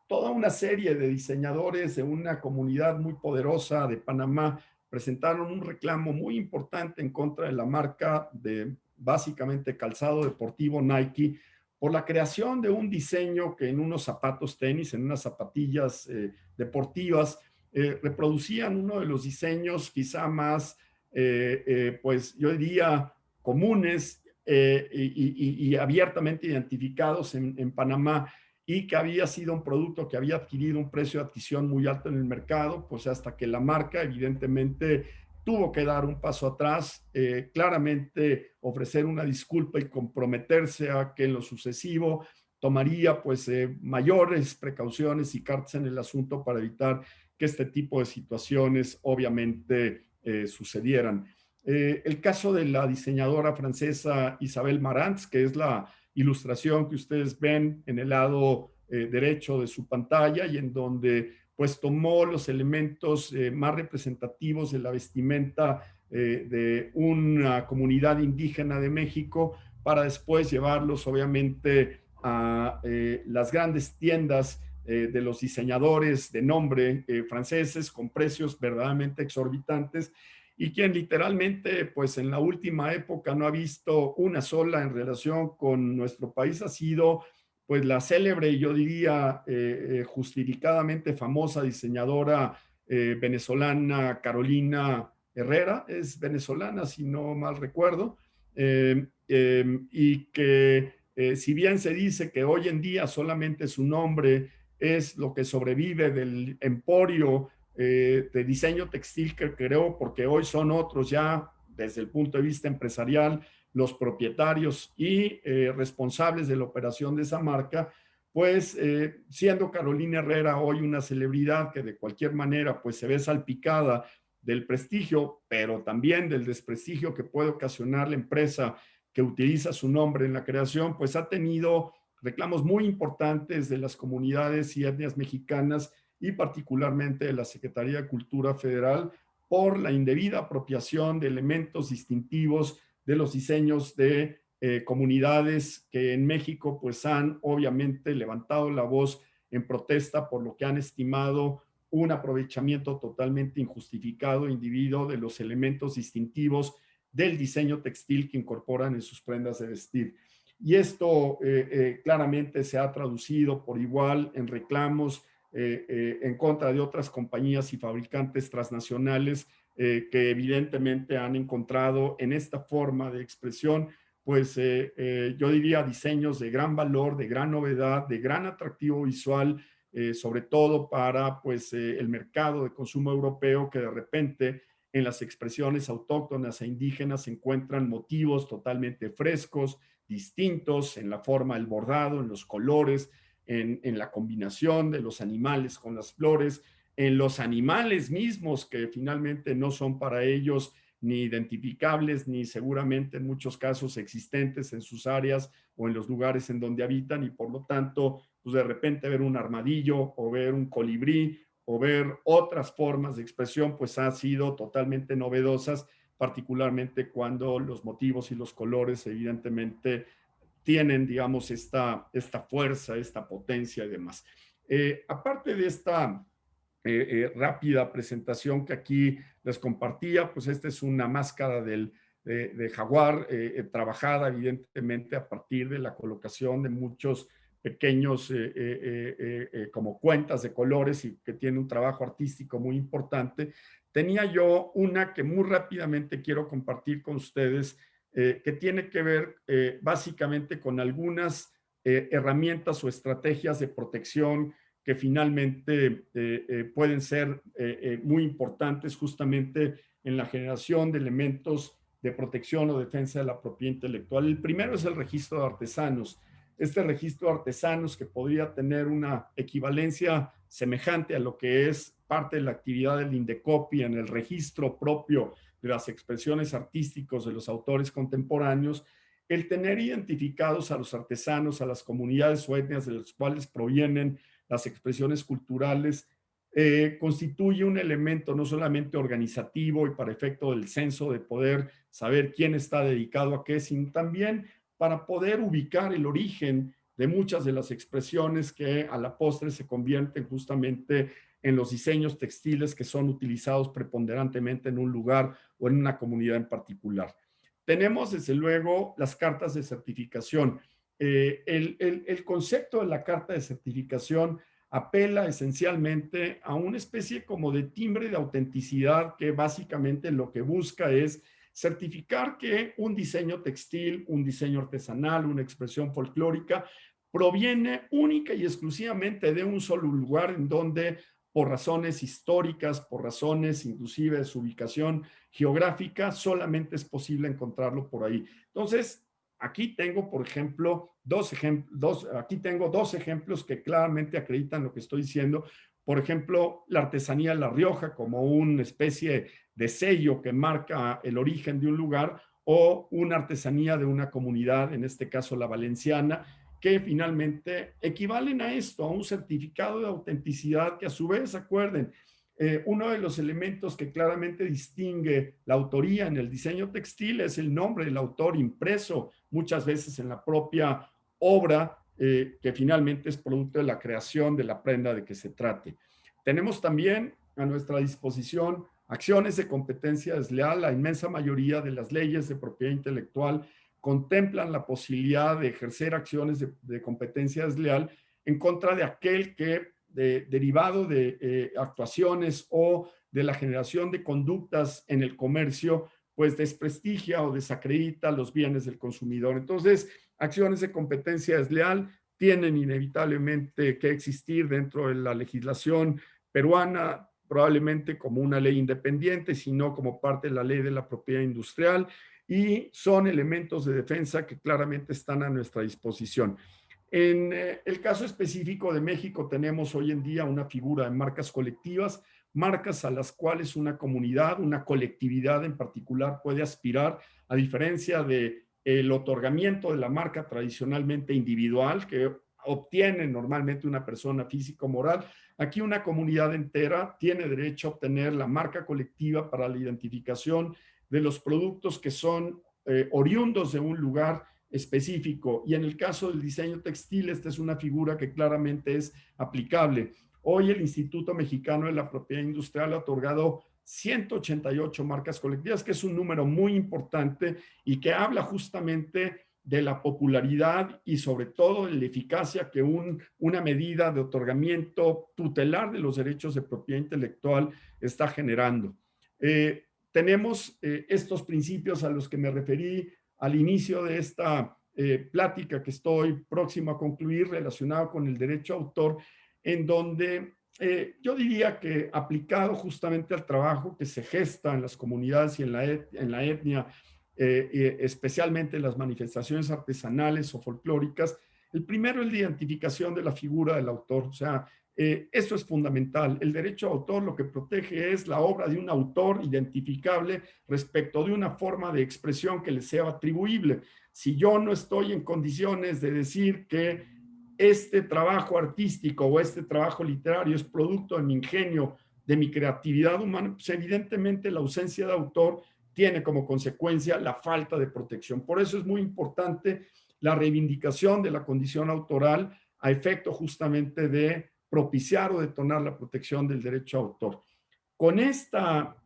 toda una serie de diseñadores de una comunidad muy poderosa de Panamá presentaron un reclamo muy importante en contra de la marca de básicamente calzado deportivo Nike por la creación de un diseño que en unos zapatos tenis, en unas zapatillas deportivas, reproducían uno de los diseños quizá más pues yo diría comunes y abiertamente identificados en Panamá, y que había sido un producto que había adquirido un precio de adquisición muy alto en el mercado, pues hasta que la marca evidentemente tuvo que dar un paso atrás, claramente ofrecer una disculpa y comprometerse a que en lo sucesivo tomaría pues mayores precauciones y cartas en el asunto para evitar que este tipo de situaciones obviamente sucedieran. El caso de la diseñadora francesa Isabel Marantz, que es la ilustración que ustedes ven en el lado derecho de su pantalla y en donde pues tomó los elementos más representativos de la vestimenta de una comunidad indígena de México para después llevarlos obviamente a las grandes tiendas de los diseñadores de nombre franceses con precios verdaderamente exorbitantes, y quien literalmente pues en la última época no ha visto una sola en relación con nuestro país ha sido pues la célebre, yo diría justificadamente famosa diseñadora venezolana Carolina Herrera, es venezolana si no mal recuerdo, y que si bien se dice que hoy en día solamente su nombre es lo que sobrevive del emporio de diseño textil que creó, porque hoy son otros ya desde el punto de vista empresarial los propietarios y responsables de la operación de esa marca, pues siendo Carolina Herrera hoy una celebridad que de cualquier manera pues se ve salpicada del prestigio, pero también del desprestigio que puede ocasionar la empresa que utiliza su nombre en la creación, pues ha tenido reclamos muy importantes de las comunidades y etnias mexicanas y particularmente de la Secretaría de Cultura Federal por la indebida apropiación de elementos distintivos de los diseños de comunidades que en México pues han obviamente levantado la voz en protesta por lo que han estimado un aprovechamiento totalmente injustificado individuo de los elementos distintivos del diseño textil que incorporan en sus prendas de vestir. Y esto claramente se ha traducido por igual en reclamos en contra de otras compañías y fabricantes transnacionales que evidentemente han encontrado en esta forma de expresión, pues yo diría diseños de gran valor, de gran novedad, de gran atractivo visual, sobre todo para pues el mercado de consumo europeo, que de repente en las expresiones autóctonas e indígenas se encuentran motivos totalmente frescos, distintos en la forma del bordado, en los colores, en la combinación de los animales con las flores, en los animales mismos que finalmente no son para ellos ni identificables, ni seguramente en muchos casos existentes en sus áreas o en los lugares en donde habitan, y por lo tanto, pues de repente ver un armadillo o ver un colibrí o ver otras formas de expresión, pues han sido totalmente novedosas, particularmente cuando los motivos y los colores evidentemente tienen, digamos, esta fuerza, esta potencia y demás. Aparte de esta rápida presentación que aquí les compartía, pues esta es una máscara de jaguar trabajada evidentemente a partir de la colocación de muchos pequeños como cuentas de colores y que tiene un trabajo artístico muy importante. Tenía yo una que muy rápidamente quiero compartir con ustedes, que tiene que ver básicamente con algunas herramientas o estrategias de protección que finalmente pueden ser muy importantes justamente en la generación de elementos de protección o defensa de la propiedad intelectual. El primero es el registro de artesanos. Este registro de artesanos, que podría tener una equivalencia semejante a lo que es parte de la actividad del INDECOPI en el registro propio de las expresiones artísticas de los autores contemporáneos, el tener identificados a los artesanos, a las comunidades o etnias de las cuales provienen las expresiones culturales, constituye un elemento no solamente organizativo y para efecto del censo de poder saber quién está dedicado a qué, sino también para poder ubicar el origen de muchas de las expresiones que a la postre se convierten justamente en los diseños textiles que son utilizados preponderantemente en un lugar o en una comunidad en particular. Tenemos, desde luego, las cartas de certificación. El concepto de la carta de certificación apela esencialmente a una especie como de timbre de autenticidad que básicamente lo que busca es certificar que un diseño textil, un diseño artesanal, una expresión folclórica proviene única y exclusivamente de un solo lugar en donde por razones históricas, por razones inclusive de su ubicación geográfica, solamente es posible encontrarlo por ahí. Entonces, aquí tengo, por ejemplo, dos ejemplos que claramente acreditan lo que estoy diciendo. Por ejemplo, la artesanía de La Rioja como una especie de sello que marca el origen de un lugar, o una artesanía de una comunidad, en este caso la valenciana, que finalmente equivalen a esto, a un certificado de autenticidad que a su vez, acuerden, uno de los elementos que claramente distingue la autoría en el diseño textil es el nombre del autor impreso muchas veces en la propia obra, que finalmente es producto de la creación de la prenda de que se trate. Tenemos también a nuestra disposición acciones de competencia desleal. La inmensa mayoría de las leyes de propiedad intelectual contemplan la posibilidad de ejercer acciones de competencia desleal en contra de aquel que, derivado de actuaciones o de la generación de conductas en el comercio, pues desprestigia o desacredita los bienes del consumidor. Entonces, acciones de competencia desleal tienen inevitablemente que existir dentro de la legislación peruana, probablemente como una ley independiente, sino como parte de la ley de la propiedad industrial, y son elementos de defensa que claramente están a nuestra disposición. En el caso específico de México, tenemos hoy en día una figura de marcas colectivas, marcas a las cuales una comunidad, una colectividad en particular puede aspirar, a diferencia del otorgamiento de la marca tradicionalmente individual que obtiene normalmente una persona físico-moral. Aquí una comunidad entera tiene derecho a obtener la marca colectiva para la identificación de los productos que son oriundos de un lugar específico. Y en el caso del diseño textil, esta es una figura que claramente es aplicable. Hoy el Instituto Mexicano de la Propiedad Industrial ha otorgado 188 marcas colectivas, que es un número muy importante y que habla justamente de la popularidad y sobre todo de la eficacia que una medida de otorgamiento tutelar de los derechos de propiedad intelectual está generando. Tenemos estos principios a los que me referí al inicio de esta plática que estoy próximo a concluir, relacionado con el derecho a autor, en donde yo diría que aplicado justamente al trabajo que se gesta en las comunidades y en la etnia, especialmente en las manifestaciones artesanales o folclóricas, el primero es la identificación de la figura del autor. O sea, Eso es fundamental. El derecho de autor lo que protege es la obra de un autor identificable respecto de una forma de expresión que le sea atribuible. Si yo no estoy en condiciones de decir que este trabajo artístico o este trabajo literario es producto de mi ingenio, de mi creatividad humana, pues evidentemente la ausencia de autor tiene como consecuencia la falta de protección. Por eso es muy importante la reivindicación de la condición autoral a efecto justamente de propiciar o detonar la protección del derecho a autor. Con esta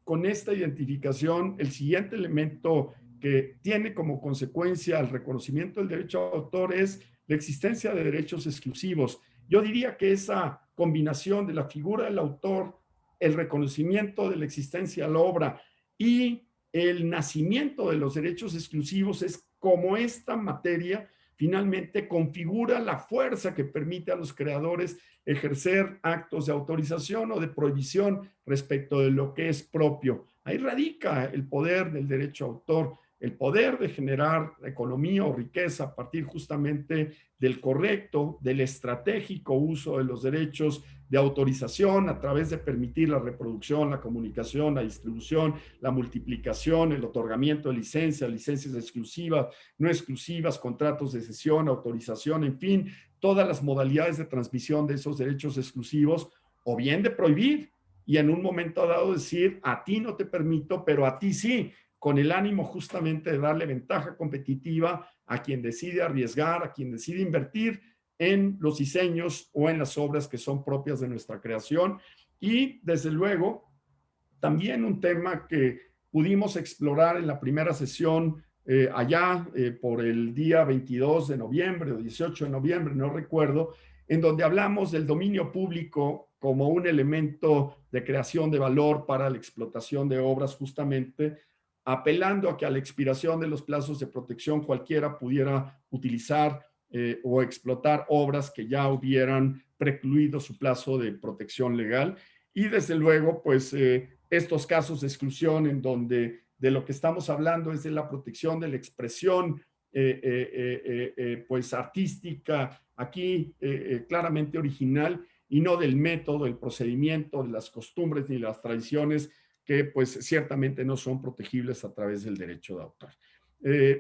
identificación, el siguiente elemento que tiene como consecuencia el reconocimiento del derecho a autor es la existencia de derechos exclusivos. Yo diría que esa combinación de la figura del autor, el reconocimiento de la existencia de la obra y el nacimiento de los derechos exclusivos es como esta materia finalmente configura la fuerza que permite a los creadores ejercer actos de autorización o de prohibición respecto de lo que es propio. Ahí radica el poder del derecho a autor, el poder de generar economía o riqueza a partir justamente del correcto, del estratégico uso de los derechos de autorización a través de permitir la reproducción, la comunicación, la distribución, la multiplicación, el otorgamiento de licencias, licencias exclusivas, no exclusivas, contratos de cesión, autorización, en fin, todas las modalidades de transmisión de esos derechos exclusivos, o bien de prohibir y en un momento dado decir, a ti no te permito, pero a ti sí, con el ánimo justamente de darle ventaja competitiva a quien decide arriesgar, a quien decide invertir en los diseños o en las obras que son propias de nuestra creación. Y desde luego, también un tema que pudimos explorar en la primera sesión allá por el día 22 de noviembre o 18 de noviembre, no recuerdo, en donde hablamos del dominio público como un elemento de creación de valor para la explotación de obras, justamente apelando a que a la expiración de los plazos de protección cualquiera pudiera utilizar o explotar obras que ya hubieran precluido su plazo de protección legal. Y desde luego, pues estos casos de exclusión en donde de lo que estamos hablando es de la protección de la expresión pues artística, aquí claramente original, y no del método, el procedimiento, de las costumbres ni las tradiciones que pues ciertamente no son protegibles a través del derecho de autor.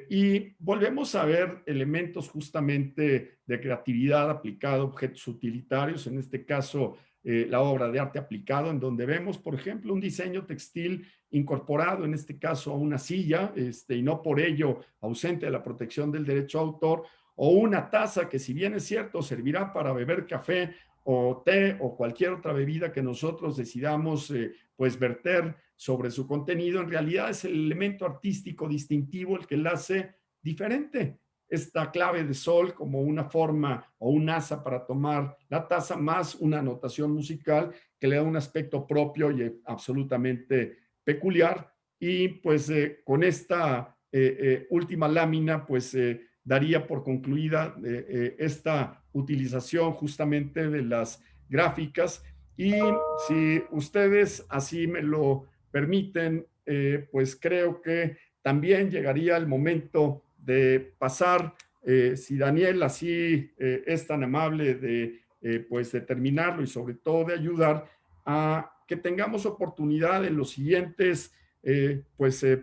Y volvemos a ver elementos justamente de creatividad aplicada a objetos utilitarios, en este caso la obra de arte aplicado, en donde vemos, por ejemplo, un diseño textil incorporado, en este caso, a una silla, y no por ello ausente de la protección del derecho a autor, o una taza que, si bien es cierto, servirá para beber café o té o cualquier otra bebida que nosotros decidamos pues verter sobre su contenido, en realidad es el elemento artístico distintivo el que la hace diferente. Esta clave de sol como una forma o un asa para tomar la taza, más una anotación musical que le da un aspecto propio y absolutamente peculiar. Y pues con esta última lámina, pues daría por concluida esta utilización justamente de las gráficas. Y si ustedes así me lo permiten, pues creo que también llegaría el momento de pasar, si Daniel así es tan amable de pues de terminarlo y sobre todo de ayudar a que tengamos oportunidad en los siguientes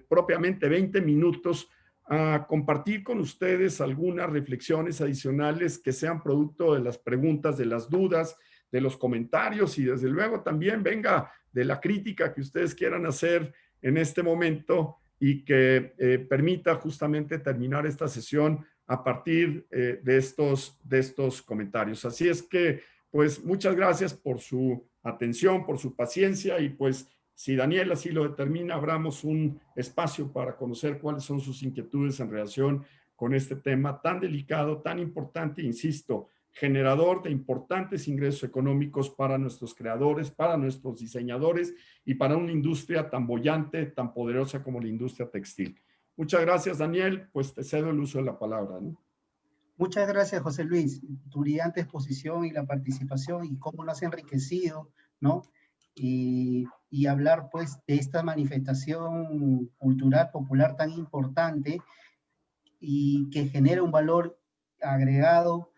propiamente 20 minutos a compartir con ustedes algunas reflexiones adicionales que sean producto de las preguntas, de las dudas, de los comentarios y desde luego también venga de la crítica que ustedes quieran hacer en este momento y que permita justamente terminar esta sesión a partir de estos comentarios. Así es que, pues, muchas gracias por su atención, por su paciencia y pues, si Daniel así lo determina, abramos un espacio para conocer cuáles son sus inquietudes en relación con este tema tan delicado, tan importante, insisto, generador de importantes ingresos económicos para nuestros creadores, para nuestros diseñadores y para una industria tan boyante, tan poderosa como la industria textil. Muchas gracias, Daniel. Pues te cedo el uso de la palabra, ¿no? Muchas gracias, José Luis. Tu brillante exposición y la participación y cómo lo has enriquecido, ¿no? Y hablar, pues, de esta manifestación cultural popular tan importante y que genera un valor agregado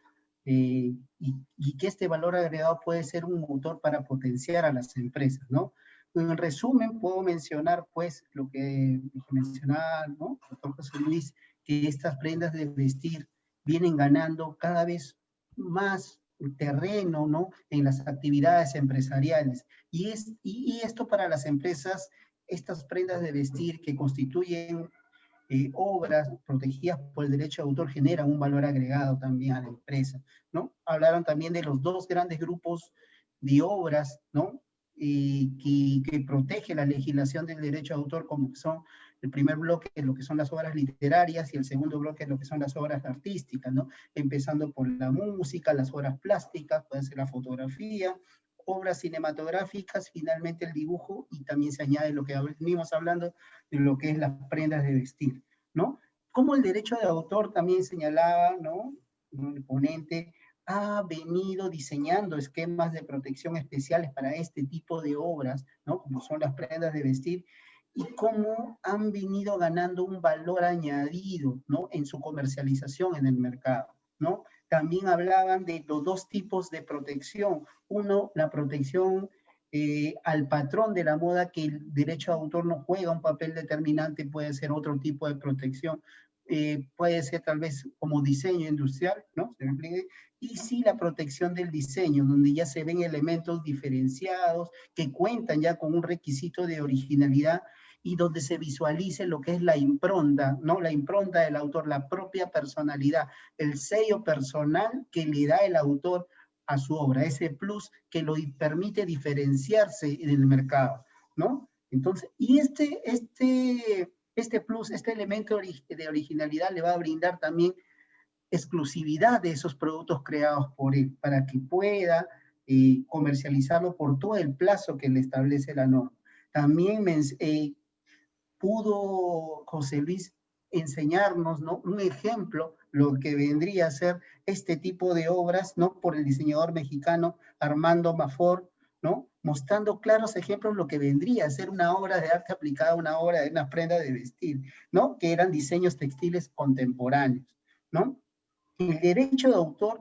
y que este valor agregado puede ser un motor para potenciar a las empresas, ¿no? En resumen, puedo mencionar, pues, lo que mencionaba, ¿no?, el doctor José Luis, que estas prendas de vestir vienen ganando cada vez más terreno, ¿no?, en las actividades empresariales. Y esto para las empresas, estas prendas de vestir que constituyen obras protegidas por el derecho de autor generan un valor agregado también a la empresa, ¿no? Hablaron también de los dos grandes grupos de obras, ¿no?, que protege la legislación del derecho de autor, como son el primer bloque, lo que son las obras literarias, y el segundo bloque, lo que son las obras artísticas, ¿no? Empezando por la música, las obras plásticas, puede ser la fotografía, obras cinematográficas, finalmente el dibujo, y también se añade lo que venimos hablando de lo que es las prendas de vestir, ¿no? Como el derecho de autor también señalaba, ¿no?, el ponente, ha venido diseñando esquemas de protección especiales para este tipo de obras, ¿no?, como son las prendas de vestir, y cómo han venido ganando un valor añadido, ¿no?, en su comercialización en el mercado, ¿no? También hablaban de los dos tipos de protección. Uno, la protección al patrón de la moda, que el derecho de autor no juega un papel determinante, puede ser otro tipo de protección, puede ser tal vez como diseño industrial, ¿no? ¿Se me explica? Y sí, la protección del diseño, donde ya se ven elementos diferenciados que cuentan ya con un requisito de originalidad y donde se visualice lo que es la impronta, ¿no? La impronta del autor, la propia personalidad, el sello personal que le da el autor a su obra, ese plus que lo permite diferenciarse en el mercado, ¿no? Entonces, y este plus, este elemento de originalidad le va a brindar también exclusividad de esos productos creados por él, para que pueda comercializarlo por todo el plazo que le establece la norma. También pudo José Luis enseñarnos, ¿no?, un ejemplo, lo que vendría a ser este tipo de obras, ¿no?, por el diseñador mexicano Armando Mafor, ¿no?, mostrando claros ejemplos lo que vendría a ser una obra de arte aplicada a una obra de una prenda de vestir, ¿no?, que eran diseños textiles contemporáneos, ¿no? El derecho de autor,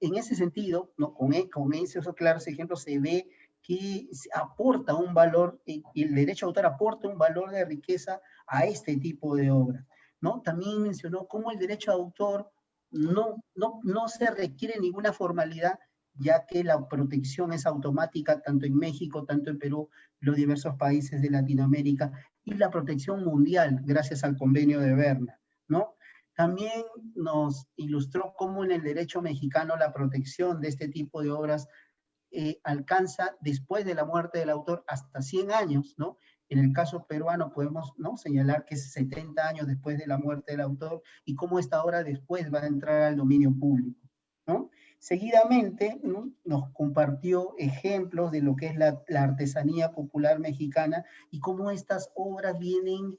en ese sentido, ¿no?, con esos claros ejemplos se ve que aporta un valor, y el derecho de autor aporta un valor de riqueza a este tipo de obras, ¿no? También mencionó cómo el derecho de autor no se requiere ninguna formalidad, ya que la protección es automática tanto en México, tanto en Perú, los diversos países de Latinoamérica, y la protección mundial gracias al convenio de Berna, ¿no? También nos ilustró cómo en el derecho mexicano la protección de este tipo de obras alcanza después de la muerte del autor hasta 100 años, ¿no? En el caso peruano podemos, ¿no?, señalar que es 70 años después de la muerte del autor, y cómo esta obra después va a entrar al dominio público, ¿no? Seguidamente, ¿no?, nos compartió ejemplos de lo que es la artesanía popular mexicana y cómo estas obras vienen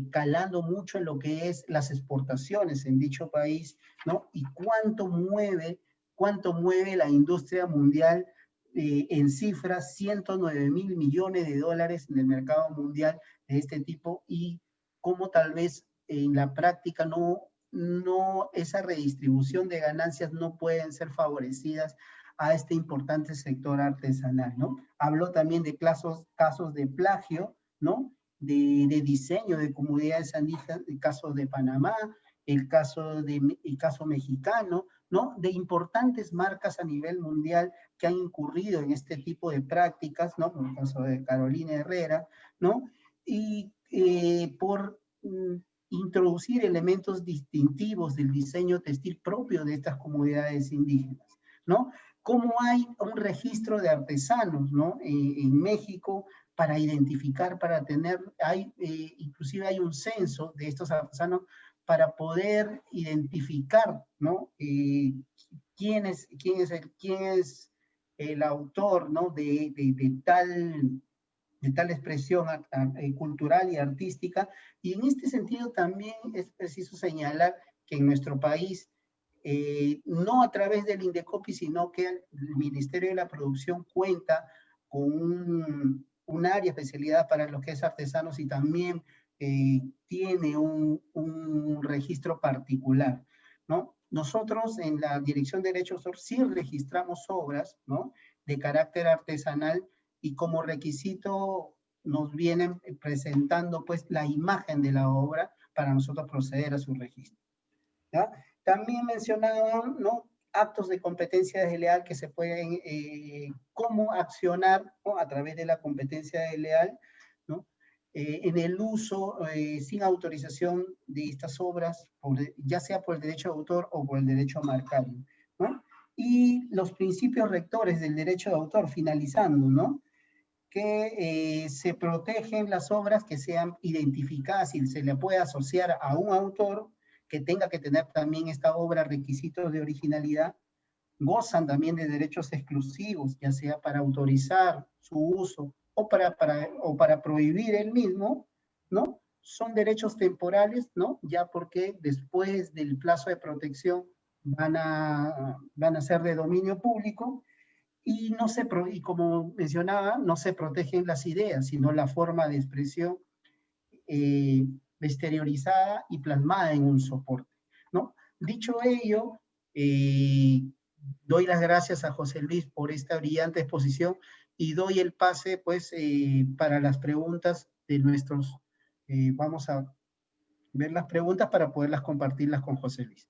calando mucho en lo que es las exportaciones en dicho país, ¿no? Y cuánto mueve la industria mundial en cifras, 109.000 millones de dólares en el mercado mundial de este tipo, y cómo tal vez en la práctica esa redistribución de ganancias no pueden ser favorecidas a este importante sector artesanal, ¿no? Habló también de casos de plagio, ¿no?, de diseño de comunidades indígenas, el caso de Panamá, el caso mexicano, ¿no?, de importantes marcas a nivel mundial que han incurrido en este tipo de prácticas, ¿no?, como el caso de Carolina Herrera, ¿no?, y por introducir elementos distintivos del diseño textil propio de estas comunidades indígenas, ¿no? Cómo hay un registro de artesanos, ¿no?, en México, para identificar, para tener, inclusive hay un censo de estos artesanos para poder identificar, ¿no?, quién es el autor, ¿no?, de tal expresión cultural y artística. Y en este sentido también es preciso señalar que en nuestro país, no a través del Indecopi, sino que el Ministerio de la Producción cuenta con un área especializada para lo que es artesanos, y también tiene un registro particular, ¿no? nosotros en la Dirección de Derechos de Autor sí registramos obras, ¿no?, de carácter artesanal, y como requisito nos vienen presentando pues la imagen de la obra para nosotros proceder a su registro, ¿ya? También mencionaban, ¿no?, actos de competencia desleal que se pueden, cómo accionar, ¿no?, a través de la competencia desleal, ¿no?, en el uso sin autorización de estas obras, ya sea por el derecho de autor o por el derecho marcario, ¿no? Y los principios rectores del derecho de autor, finalizando, ¿no?, que se protegen las obras que sean identificadas y se le puede asociar a un autor que tenga que tener también esta obra requisitos de originalidad, gozan también de derechos exclusivos, ya sea para autorizar su uso o para prohibir el mismo, ¿no? Son derechos temporales, ¿no? Ya porque después del plazo de protección van a ser de dominio público, y, y como mencionaba, no se protegen las ideas, sino la forma de expresión eh, exteriorizada y plasmada en un soporte, ¿no? Dicho ello, doy las gracias a José Luis por esta brillante exposición y doy el pase, pues, para las preguntas de nuestros, vamos a ver las preguntas para poderlas compartirlas con José Luis.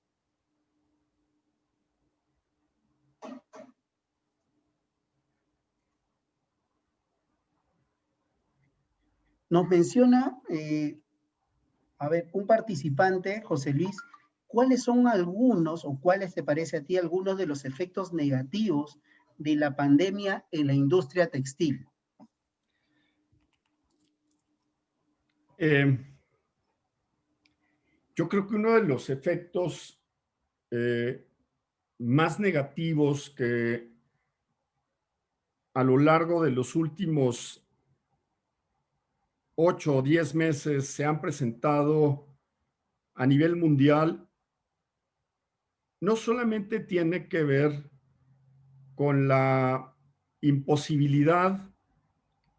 Nos menciona, a ver, un participante, José Luis, ¿cuáles son algunos o cuáles te parece a ti algunos de los efectos negativos de la pandemia en la industria textil? Yo creo que uno de los efectos más negativos que a lo largo de los últimos 8 o 10 meses se han presentado a nivel mundial, no solamente tiene que ver con la imposibilidad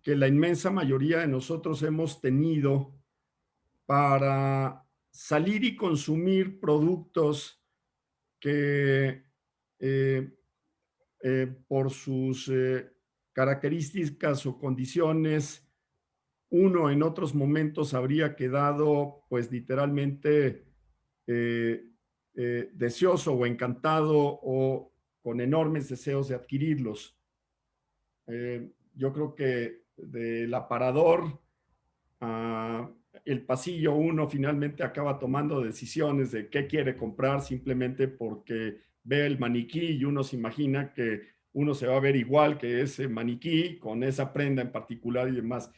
que la inmensa mayoría de nosotros hemos tenido para salir y consumir productos que por sus características o condiciones, uno en otros momentos habría quedado pues literalmente deseoso o encantado o con enormes deseos de adquirirlos. Yo creo que del aparador a el pasillo uno finalmente acaba tomando decisiones de qué quiere comprar simplemente porque ve el maniquí y uno se imagina que uno se va a ver igual que ese maniquí con esa prenda en particular y demás.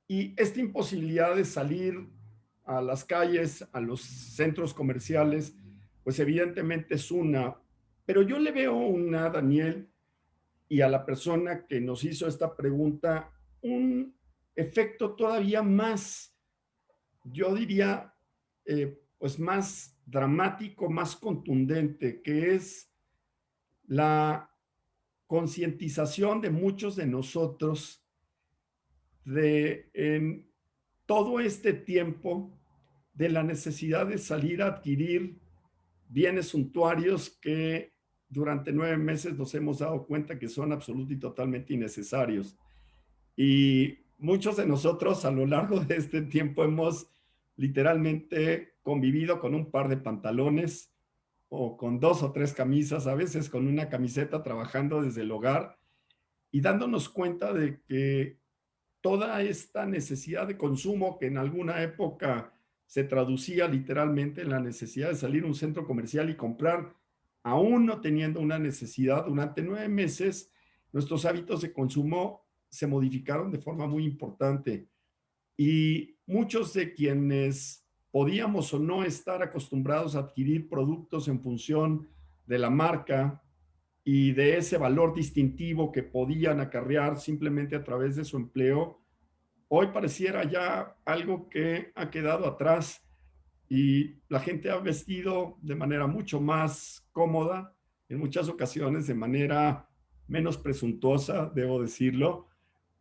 Y esta imposibilidad de salir a las calles, a los centros comerciales, pues evidentemente es una, pero yo le veo una, Daniel, y a la persona que nos hizo esta pregunta, un efecto todavía más, yo diría, pues más dramático, más contundente, que es la concientización de muchos de nosotros de en todo este tiempo de la necesidad de salir a adquirir bienes suntuarios que durante 9 meses nos hemos dado cuenta que son absolutamente y totalmente innecesarios. Y muchos de nosotros a lo largo de este tiempo hemos literalmente convivido con un par de pantalones o con 2 o 3 camisas, a veces con una camiseta trabajando desde el hogar y dándonos cuenta de que toda esta necesidad de consumo que en alguna época se traducía literalmente en la necesidad de salir a un centro comercial y comprar, aún no teniendo una necesidad, durante 9 meses, nuestros hábitos de consumo se modificaron de forma muy importante. Y muchos de quienes podíamos o no estar acostumbrados a adquirir productos en función de la marca y de ese valor distintivo que podían acarrear simplemente a través de su empleo, hoy pareciera ya algo que ha quedado atrás y la gente ha vestido de manera mucho más cómoda, en muchas ocasiones de manera menos presuntuosa, debo decirlo,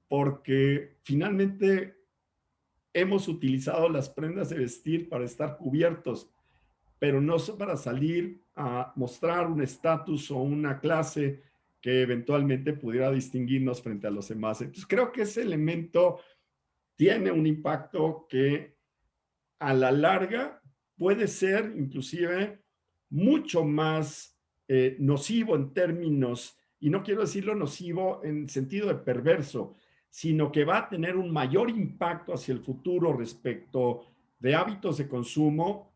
porque finalmente hemos utilizado las prendas de vestir para estar cubiertos pero no para salir a mostrar un estatus o una clase que eventualmente pudiera distinguirnos frente a los demás. Entonces creo que ese elemento tiene un impacto que a la larga puede ser inclusive mucho más nocivo en términos, y no quiero decirlo nocivo en sentido de perverso, sino que va a tener un mayor impacto hacia el futuro respecto de hábitos de consumo,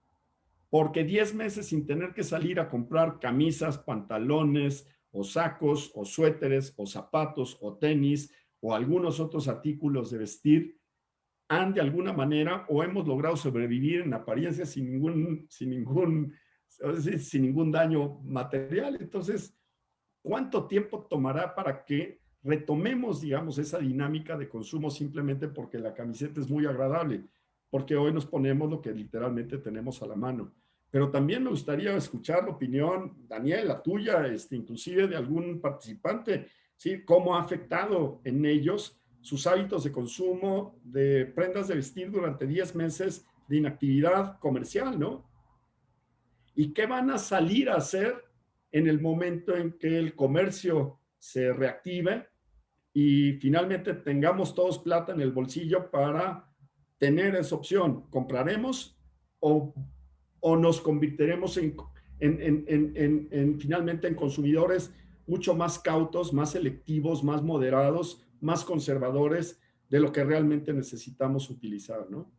porque 10 meses sin tener que salir a comprar camisas, pantalones, o sacos, o suéteres, o zapatos, o tenis, o algunos otros artículos de vestir, han de alguna manera o hemos logrado sobrevivir en apariencia sin ningún daño material. Entonces, ¿cuánto tiempo tomará para que retomemos, digamos, esa dinámica de consumo simplemente porque la camiseta es muy agradable? Porque hoy nos ponemos lo que literalmente tenemos a la mano. Pero también me gustaría escuchar la opinión, Daniel, la tuya, inclusive de algún participante, ¿sí? ¿Cómo ha afectado en ellos sus hábitos de consumo de prendas de vestir durante 10 meses de inactividad comercial, ¿no? ¿Y qué van a salir a hacer en el momento en que el comercio se reactive y finalmente tengamos todos plata en el bolsillo para tener esa opción? ¿Compraremos o, o nos convertiremos finalmente en consumidores mucho más cautos, más selectivos, más moderados, más conservadores de lo que realmente necesitamos utilizar, ¿no?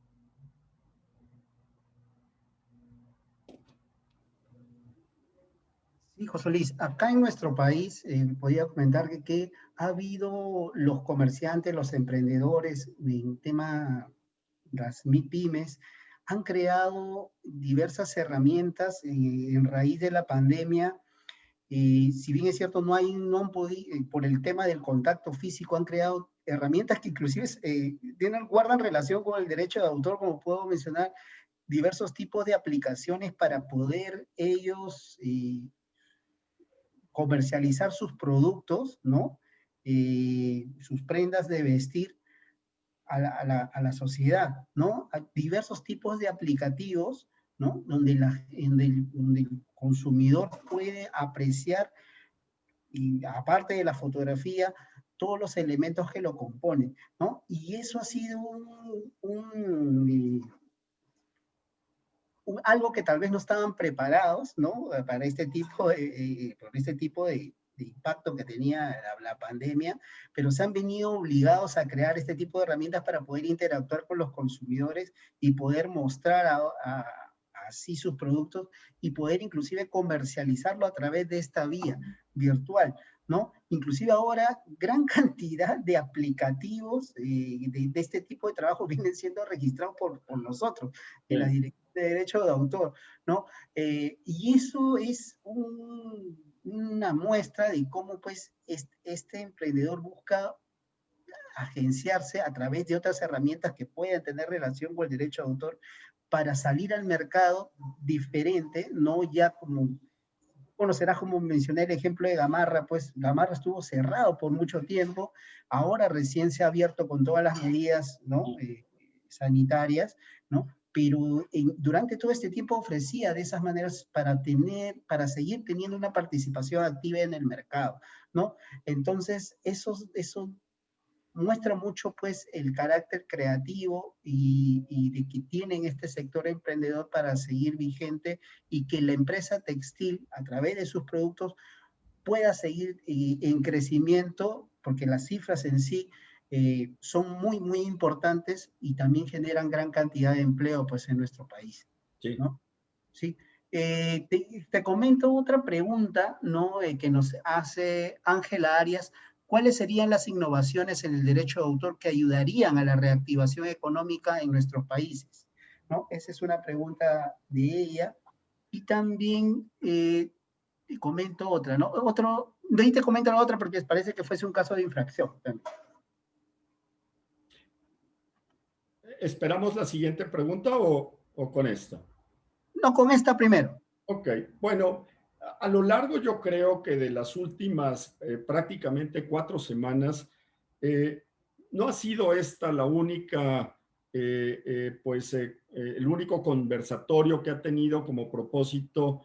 Sí, José Luis, acá en nuestro país, podía comentar que ha habido los comerciantes, los emprendedores en tema, las MIPYMES, han creado diversas herramientas en raíz de la pandemia. Si bien es cierto, no han podido, por el tema del contacto físico, han creado herramientas que inclusive guardan relación con el derecho de autor, como puedo mencionar, diversos tipos de aplicaciones para poder ellos comercializar sus productos, ¿no? Sus prendas de vestir a la sociedad, ¿no? Hay diversos tipos de aplicativos, ¿no? Donde el consumidor puede apreciar, y aparte de la fotografía, todos los elementos que lo componen, ¿no? Y eso ha sido algo que tal vez no estaban preparados, ¿no? Para por este tipo de impacto que tenía la pandemia, pero se han venido obligados a crear este tipo de herramientas para poder interactuar con los consumidores y poder mostrar así sus productos y poder inclusive comercializarlo a través de esta vía virtual, ¿no? Inclusive ahora gran cantidad de aplicativos de este tipo de trabajo vienen siendo registrados por nosotros en la Dirección de Derecho de Autor, ¿no? Y eso es una muestra de cómo pues este emprendedor busca agenciarse a través de otras herramientas que puedan tener relación con el derecho de autor para salir al mercado diferente, no ya como, conocerás como mencioné el ejemplo de Gamarra, pues Gamarra estuvo cerrado por mucho tiempo, ahora recién se ha abierto con todas las medidas, ¿no? Sanitarias, ¿no? Pero durante todo este tiempo ofrecía de esas maneras para seguir teniendo una participación activa en el mercado, ¿no? Entonces, eso muestra mucho pues el carácter creativo y de que tienen este sector emprendedor para seguir vigente y que la empresa textil a través de sus productos pueda seguir en crecimiento, porque las cifras en sí son muy, muy importantes y también generan gran cantidad de empleo pues en nuestro país, Sí. ¿no? Sí. Te comento otra pregunta, ¿no? Que nos hace Ángela Arias. ¿Cuáles serían las innovaciones en el derecho de autor que ayudarían a la reactivación económica en nuestros países? ¿No? Esa es una pregunta de ella. Y también te comento otra, ¿no? De ahí te comento la otra porque parece que fuese un caso de infracción también. ¿Esperamos la siguiente pregunta o con esta? No, con esta primero. Ok, bueno, a lo largo yo creo que de las últimas prácticamente 4 semanas, no ha sido esta la única el único conversatorio que ha tenido como propósito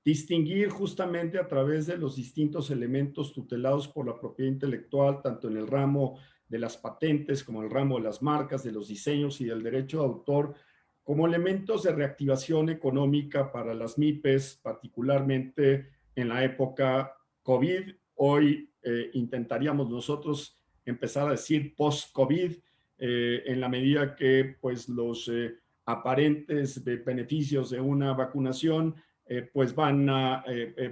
distinguir justamente a través de los distintos elementos tutelados por la propiedad intelectual, tanto en el ramo de las patentes como en el ramo de las marcas, de los diseños y del derecho de autor, como elementos de reactivación económica para las MIPES, particularmente en la época COVID. Hoy intentaríamos nosotros empezar a decir post-COVID, en la medida que pues, los aparentes beneficios de una vacunación pues van a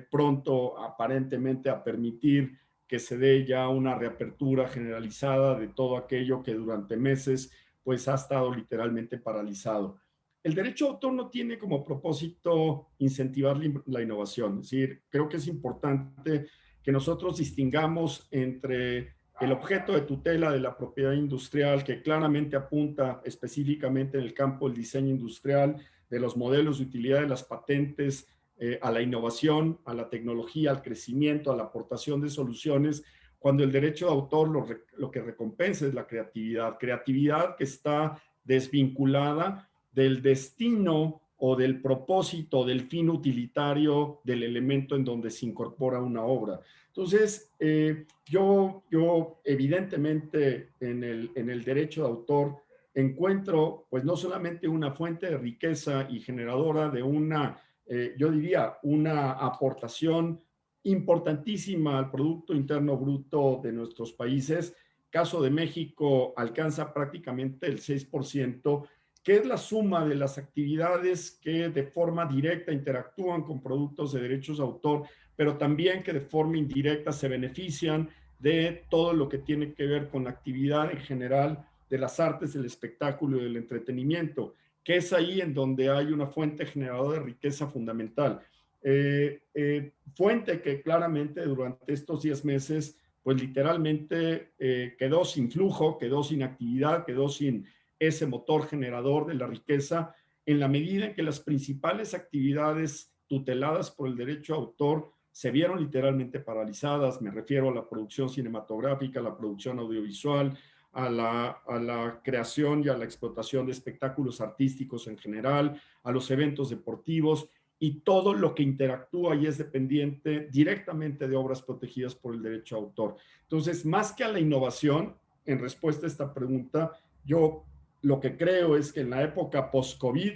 pronto aparentemente a permitir que se dé ya una reapertura generalizada de todo aquello que durante meses pues ha estado literalmente paralizado. El derecho de autor no tiene como propósito incentivar la innovación, es decir, creo que es importante que nosotros distingamos entre el objeto de tutela de la propiedad industrial, que claramente apunta específicamente en el campo del diseño industrial, de los modelos de utilidad de las patentes, a la innovación, a la tecnología, al crecimiento, a la aportación de soluciones, cuando el derecho de autor lo que recompensa es la creatividad, creatividad que está desvinculada del destino o del propósito, del fin utilitario del elemento en donde se incorpora una obra. Entonces, yo evidentemente en el derecho de autor encuentro pues no solamente una fuente de riqueza y generadora de una, yo diría, una aportación importantísima al Producto Interno Bruto de nuestros países. Caso de México alcanza prácticamente el 6%, que es la suma de las actividades que de forma directa interactúan con productos de derechos de autor, pero también que de forma indirecta se benefician de todo lo que tiene que ver con la actividad en general de las artes, del espectáculo y del entretenimiento, que es ahí en donde hay una fuente generadora de riqueza fundamental. Fuente que claramente durante estos 10 meses, pues literalmente quedó sin flujo, quedó sin actividad, quedó sin ese motor generador de la riqueza, en la medida en que las principales actividades tuteladas por el derecho de autor se vieron literalmente paralizadas. Me refiero a la producción cinematográfica, a la producción audiovisual, a la creación y a la explotación de espectáculos artísticos en general, a los eventos deportivos y todo lo que interactúa y es dependiente directamente de obras protegidas por el derecho de autor. Entonces, más que a la innovación, en respuesta a esta pregunta, yo lo que creo es que en la época post-COVID,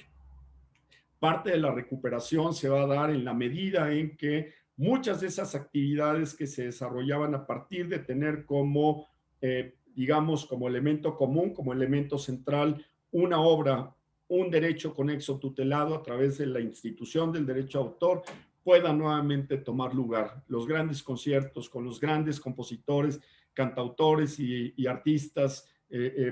parte de la recuperación se va a dar en la medida en que muchas de esas actividades que se desarrollaban a partir de tener como, digamos, como elemento común, como elemento central, una obra, un derecho conexo tutelado a través de la institución del derecho de autor, pueda nuevamente tomar lugar. Los grandes conciertos con los grandes compositores, cantautores y artistas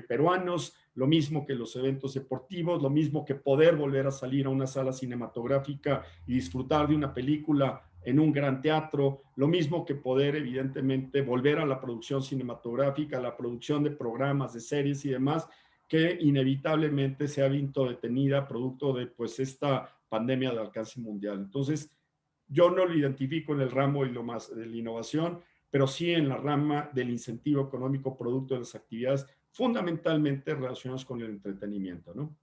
peruanos, lo mismo que los eventos deportivos, lo mismo que poder volver a salir a una sala cinematográfica y disfrutar de una película en un gran teatro, lo mismo que poder evidentemente volver a la producción cinematográfica, a la producción de programas, de series y demás, que inevitablemente se ha visto detenida producto de pues esta pandemia de alcance mundial. Entonces, yo no lo identifico en el ramo de la innovación, pero sí en la rama del incentivo económico producto de las actividades fundamentalmente relacionadas con el entretenimiento, ¿no?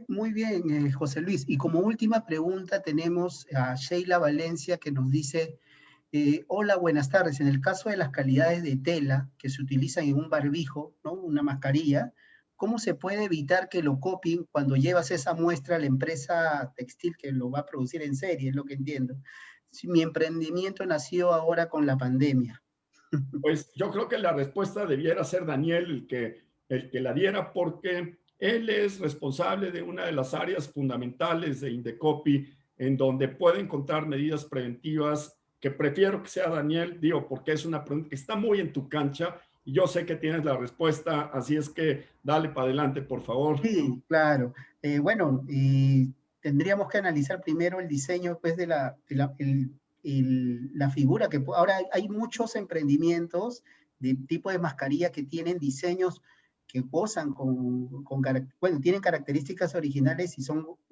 Muy bien, José Luis. Y como última pregunta tenemos a Sheila Valencia que nos dice, hola, buenas tardes. En el caso de las calidades de tela que se utilizan en un barbijo, ¿no? Una mascarilla, ¿cómo se puede evitar que lo copien cuando llevas esa muestra a la empresa textil que lo va a producir en serie? Es lo que entiendo. Si mi emprendimiento nació ahora con la pandemia. Pues yo creo que la respuesta debiera ser Daniel el que la diera, porque él es responsable de una de las áreas fundamentales de Indecopi, en donde puede encontrar medidas preventivas, que prefiero que sea Daniel, digo, porque es una pregunta que está muy en tu cancha y yo sé que tienes la respuesta, así es que dale para adelante, por favor. Sí, claro. Bueno, y tendríamos que analizar primero el diseño pues, la figura que ahora hay muchos emprendimientos de tipo de mascarilla que tienen diseños que gozan bueno, tienen características originales y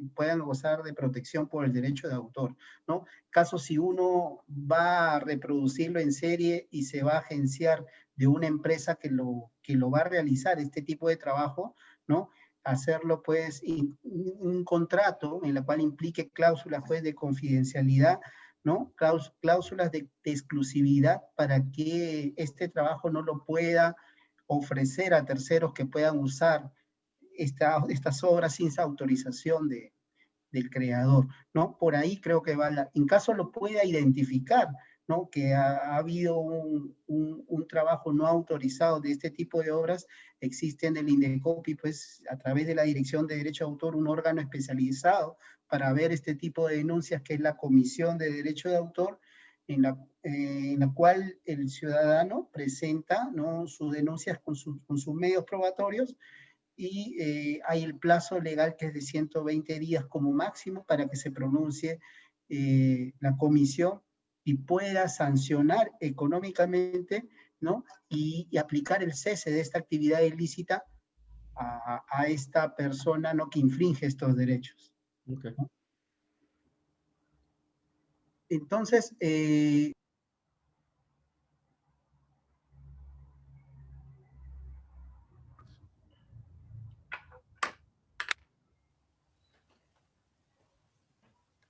puedan gozar de protección por el derecho de autor, ¿no? caso si uno va a reproducirlo en serie y se va a agenciar de una empresa que lo va a realizar este tipo de trabajo, ¿no? Hacerlo pues un contrato en el cual implique cláusulas pues de confidencialidad, ¿no? Cláusulas de exclusividad para que este trabajo no lo pueda ofrecer a terceros que puedan usar estas obras sin autorización del creador, ¿no? Por ahí creo que va, en caso lo pueda identificar, ¿no? Que ha habido un trabajo no autorizado de este tipo de obras, existe en el INDECOPI, pues a través de la Dirección de Derecho de Autor, un órgano especializado para ver este tipo de denuncias, que es la Comisión de Derecho de Autor, en la cual el ciudadano presenta, ¿no? Sus denuncias con sus medios probatorios, y hay el plazo legal que es de 120 días como máximo para que se pronuncie la comisión y pueda sancionar económicamente, ¿no? Y aplicar el cese de esta actividad ilícita a esta persona, ¿no? Que infringe estos derechos. Okay. ¿No? Entonces,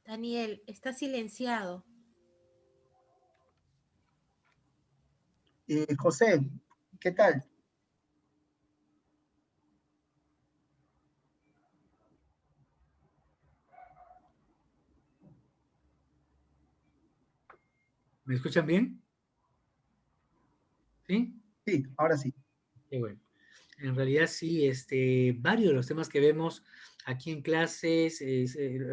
Daniel, está silenciado. José, ¿qué tal? ¿Me escuchan bien? ¿Sí? Sí, ahora sí. Qué bueno. En realidad sí, varios de los temas que vemos aquí en clases,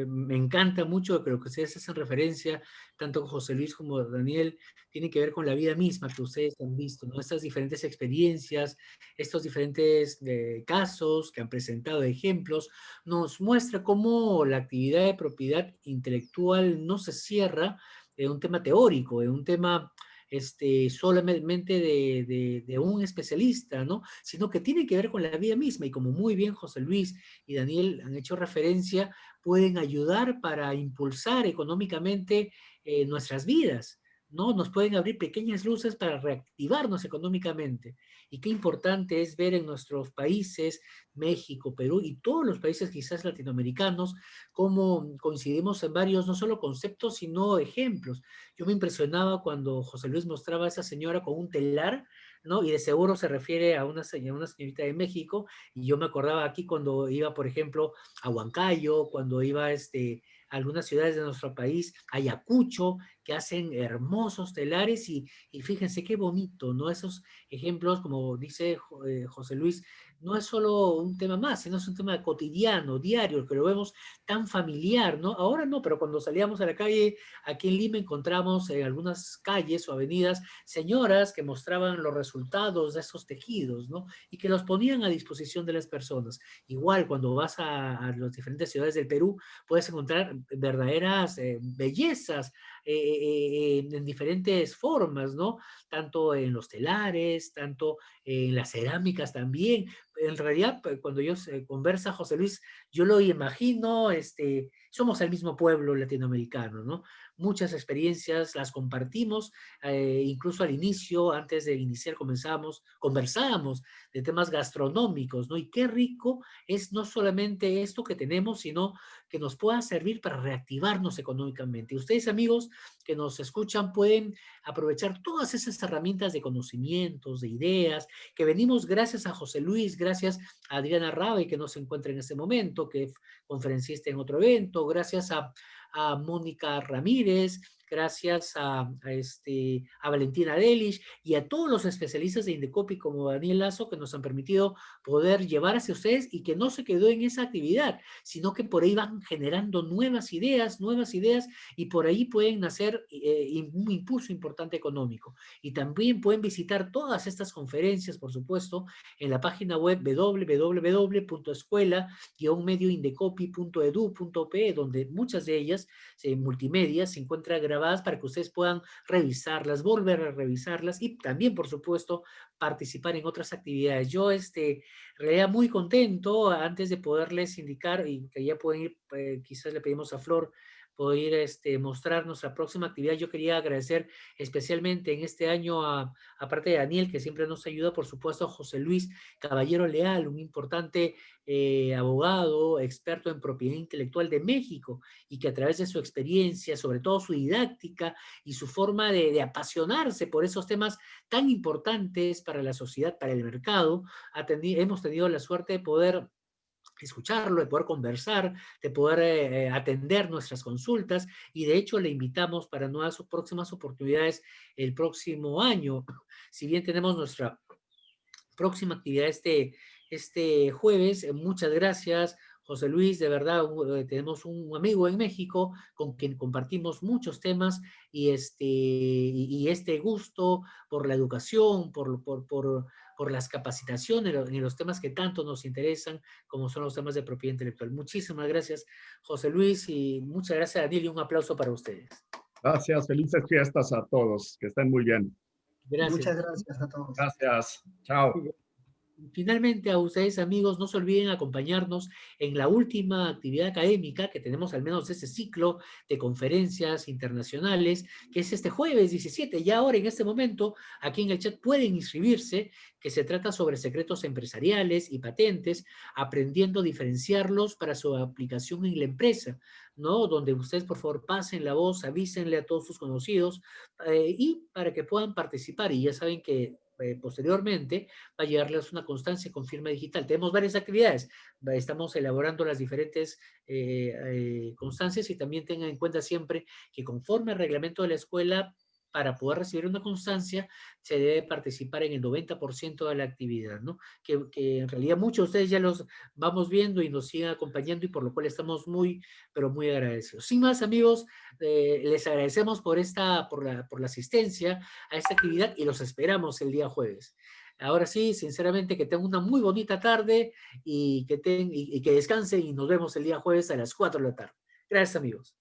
me encanta mucho que lo que ustedes hacen referencia, tanto José Luis como Daniel, tiene que ver con la vida misma que ustedes han visto, ¿no? Estas diferentes experiencias, estos diferentes casos que han presentado, ejemplos, nos muestra cómo la actividad de propiedad intelectual no se cierra en un tema teórico, en un tema solamente de un especialista, ¿no? Sino que tiene que ver con la vida misma y como muy bien José Luis y Daniel han hecho referencia, pueden ayudar para impulsar económicamente nuestras vidas, ¿no? Nos pueden abrir pequeñas luces para reactivarnos económicamente. Y qué importante es ver en nuestros países, México, Perú y todos los países quizás latinoamericanos, cómo coincidimos en varios, no solo conceptos, sino ejemplos. Yo me impresionaba cuando José Luis mostraba a esa señora con un telar, ¿no? Y de seguro se refiere a una señorita de México, y yo me acordaba aquí cuando iba, por ejemplo, a Huancayo, cuando iba a algunas ciudades de nuestro país, Ayacucho, que hacen hermosos telares, y fíjense qué bonito, ¿no? Esos ejemplos, como dice José Luis, no es solo un tema más, sino es un tema cotidiano, diario, que lo vemos tan familiar, ¿no? Ahora no, pero cuando salíamos a la calle, aquí en Lima encontramos en algunas calles o avenidas señoras que mostraban los resultados de esos tejidos, ¿no? Y que los ponían a disposición de las personas. Igual, cuando vas a las diferentes ciudades del Perú, puedes encontrar verdaderas bellezas en diferentes formas, ¿no? Tanto en los telares, tanto en las cerámicas también. En realidad, cuando yo conversa José Luis, yo lo imagino, somos el mismo pueblo latinoamericano, ¿no? Muchas experiencias las compartimos, incluso al inicio, antes de iniciar, conversábamos de temas gastronómicos, ¿no? Y qué rico es no solamente esto que tenemos, sino que nos pueda servir para reactivarnos económicamente. Y ustedes, amigos, que nos escuchan, pueden aprovechar todas esas herramientas de conocimientos, de ideas, que venimos gracias a José Luis, gracias a Adriana Rabe, que no se encuentra en este momento, que es conferencista en otro evento, gracias a Mónica Ramírez, gracias a Valentina Delich y a todos los especialistas de Indecopi como Daniel Lazo, que nos han permitido poder llevar hacia ustedes y que no se quedó en esa actividad, sino que por ahí van generando nuevas ideas, y por ahí pueden nacer un impulso importante económico. Y también pueden visitar todas estas conferencias, por supuesto, en la página web www.escuela-medioindecopi.edu.pe, donde muchas de ellas, multimedia, se encuentran grabadas para que ustedes puedan revisarlas, volver a revisarlas y también, por supuesto, participar en otras actividades. Yo, realidad muy contento antes de poderles indicar y que ya pueden ir, quizás le pedimos a Flor poder mostrar nuestra próxima actividad. Yo quería agradecer especialmente en este año, aparte de Daniel, que siempre nos ayuda, por supuesto, a José Luis Caballero Leal, un importante abogado, experto en propiedad intelectual de México, y que a través de su experiencia, sobre todo su didáctica y su forma de apasionarse por esos temas tan importantes para la sociedad, para el mercado, hemos tenido la suerte de poder escucharlo, de poder conversar, de poder atender nuestras consultas, y de hecho le invitamos para nuevas próximas oportunidades el próximo año. Si bien tenemos nuestra próxima actividad este jueves, muchas gracias, José Luis, de verdad, tenemos un amigo en México con quien compartimos muchos temas, y este gusto por la educación, por las capacitaciones en los temas que tanto nos interesan, como son los temas de propiedad intelectual. Muchísimas gracias, José Luis, y muchas gracias, Daniel, y un aplauso para ustedes. Gracias, felices fiestas a todos, que estén muy bien. Gracias. Muchas gracias a todos. Gracias, chao. Finalmente, a ustedes, amigos, no se olviden acompañarnos en la última actividad académica que tenemos, al menos de este ciclo de conferencias internacionales, que es este jueves 17. Ya ahora, en este momento, aquí en el chat pueden inscribirse, que se trata sobre secretos empresariales y patentes, aprendiendo a diferenciarlos para su aplicación en la empresa, ¿no? Donde ustedes, por favor, pasen la voz, avísenle a todos sus conocidos, y para que puedan participar. Y ya saben que posteriormente va a llegarles una constancia con firma digital. Tenemos varias actividades, estamos elaborando las diferentes constancias, y también tengan en cuenta siempre que conforme al reglamento de la escuela, para poder recibir una constancia, se debe participar en el 90% de la actividad, ¿no? Que en realidad muchos de ustedes ya los vamos viendo y nos siguen acompañando, y por lo cual estamos muy, pero muy agradecidos. Sin más, amigos, les agradecemos por la asistencia a esta actividad, y los esperamos el día jueves. Ahora sí, sinceramente, que tengan una muy bonita tarde, y que descansen, y nos vemos el día jueves a las 4 de la tarde. Gracias, amigos.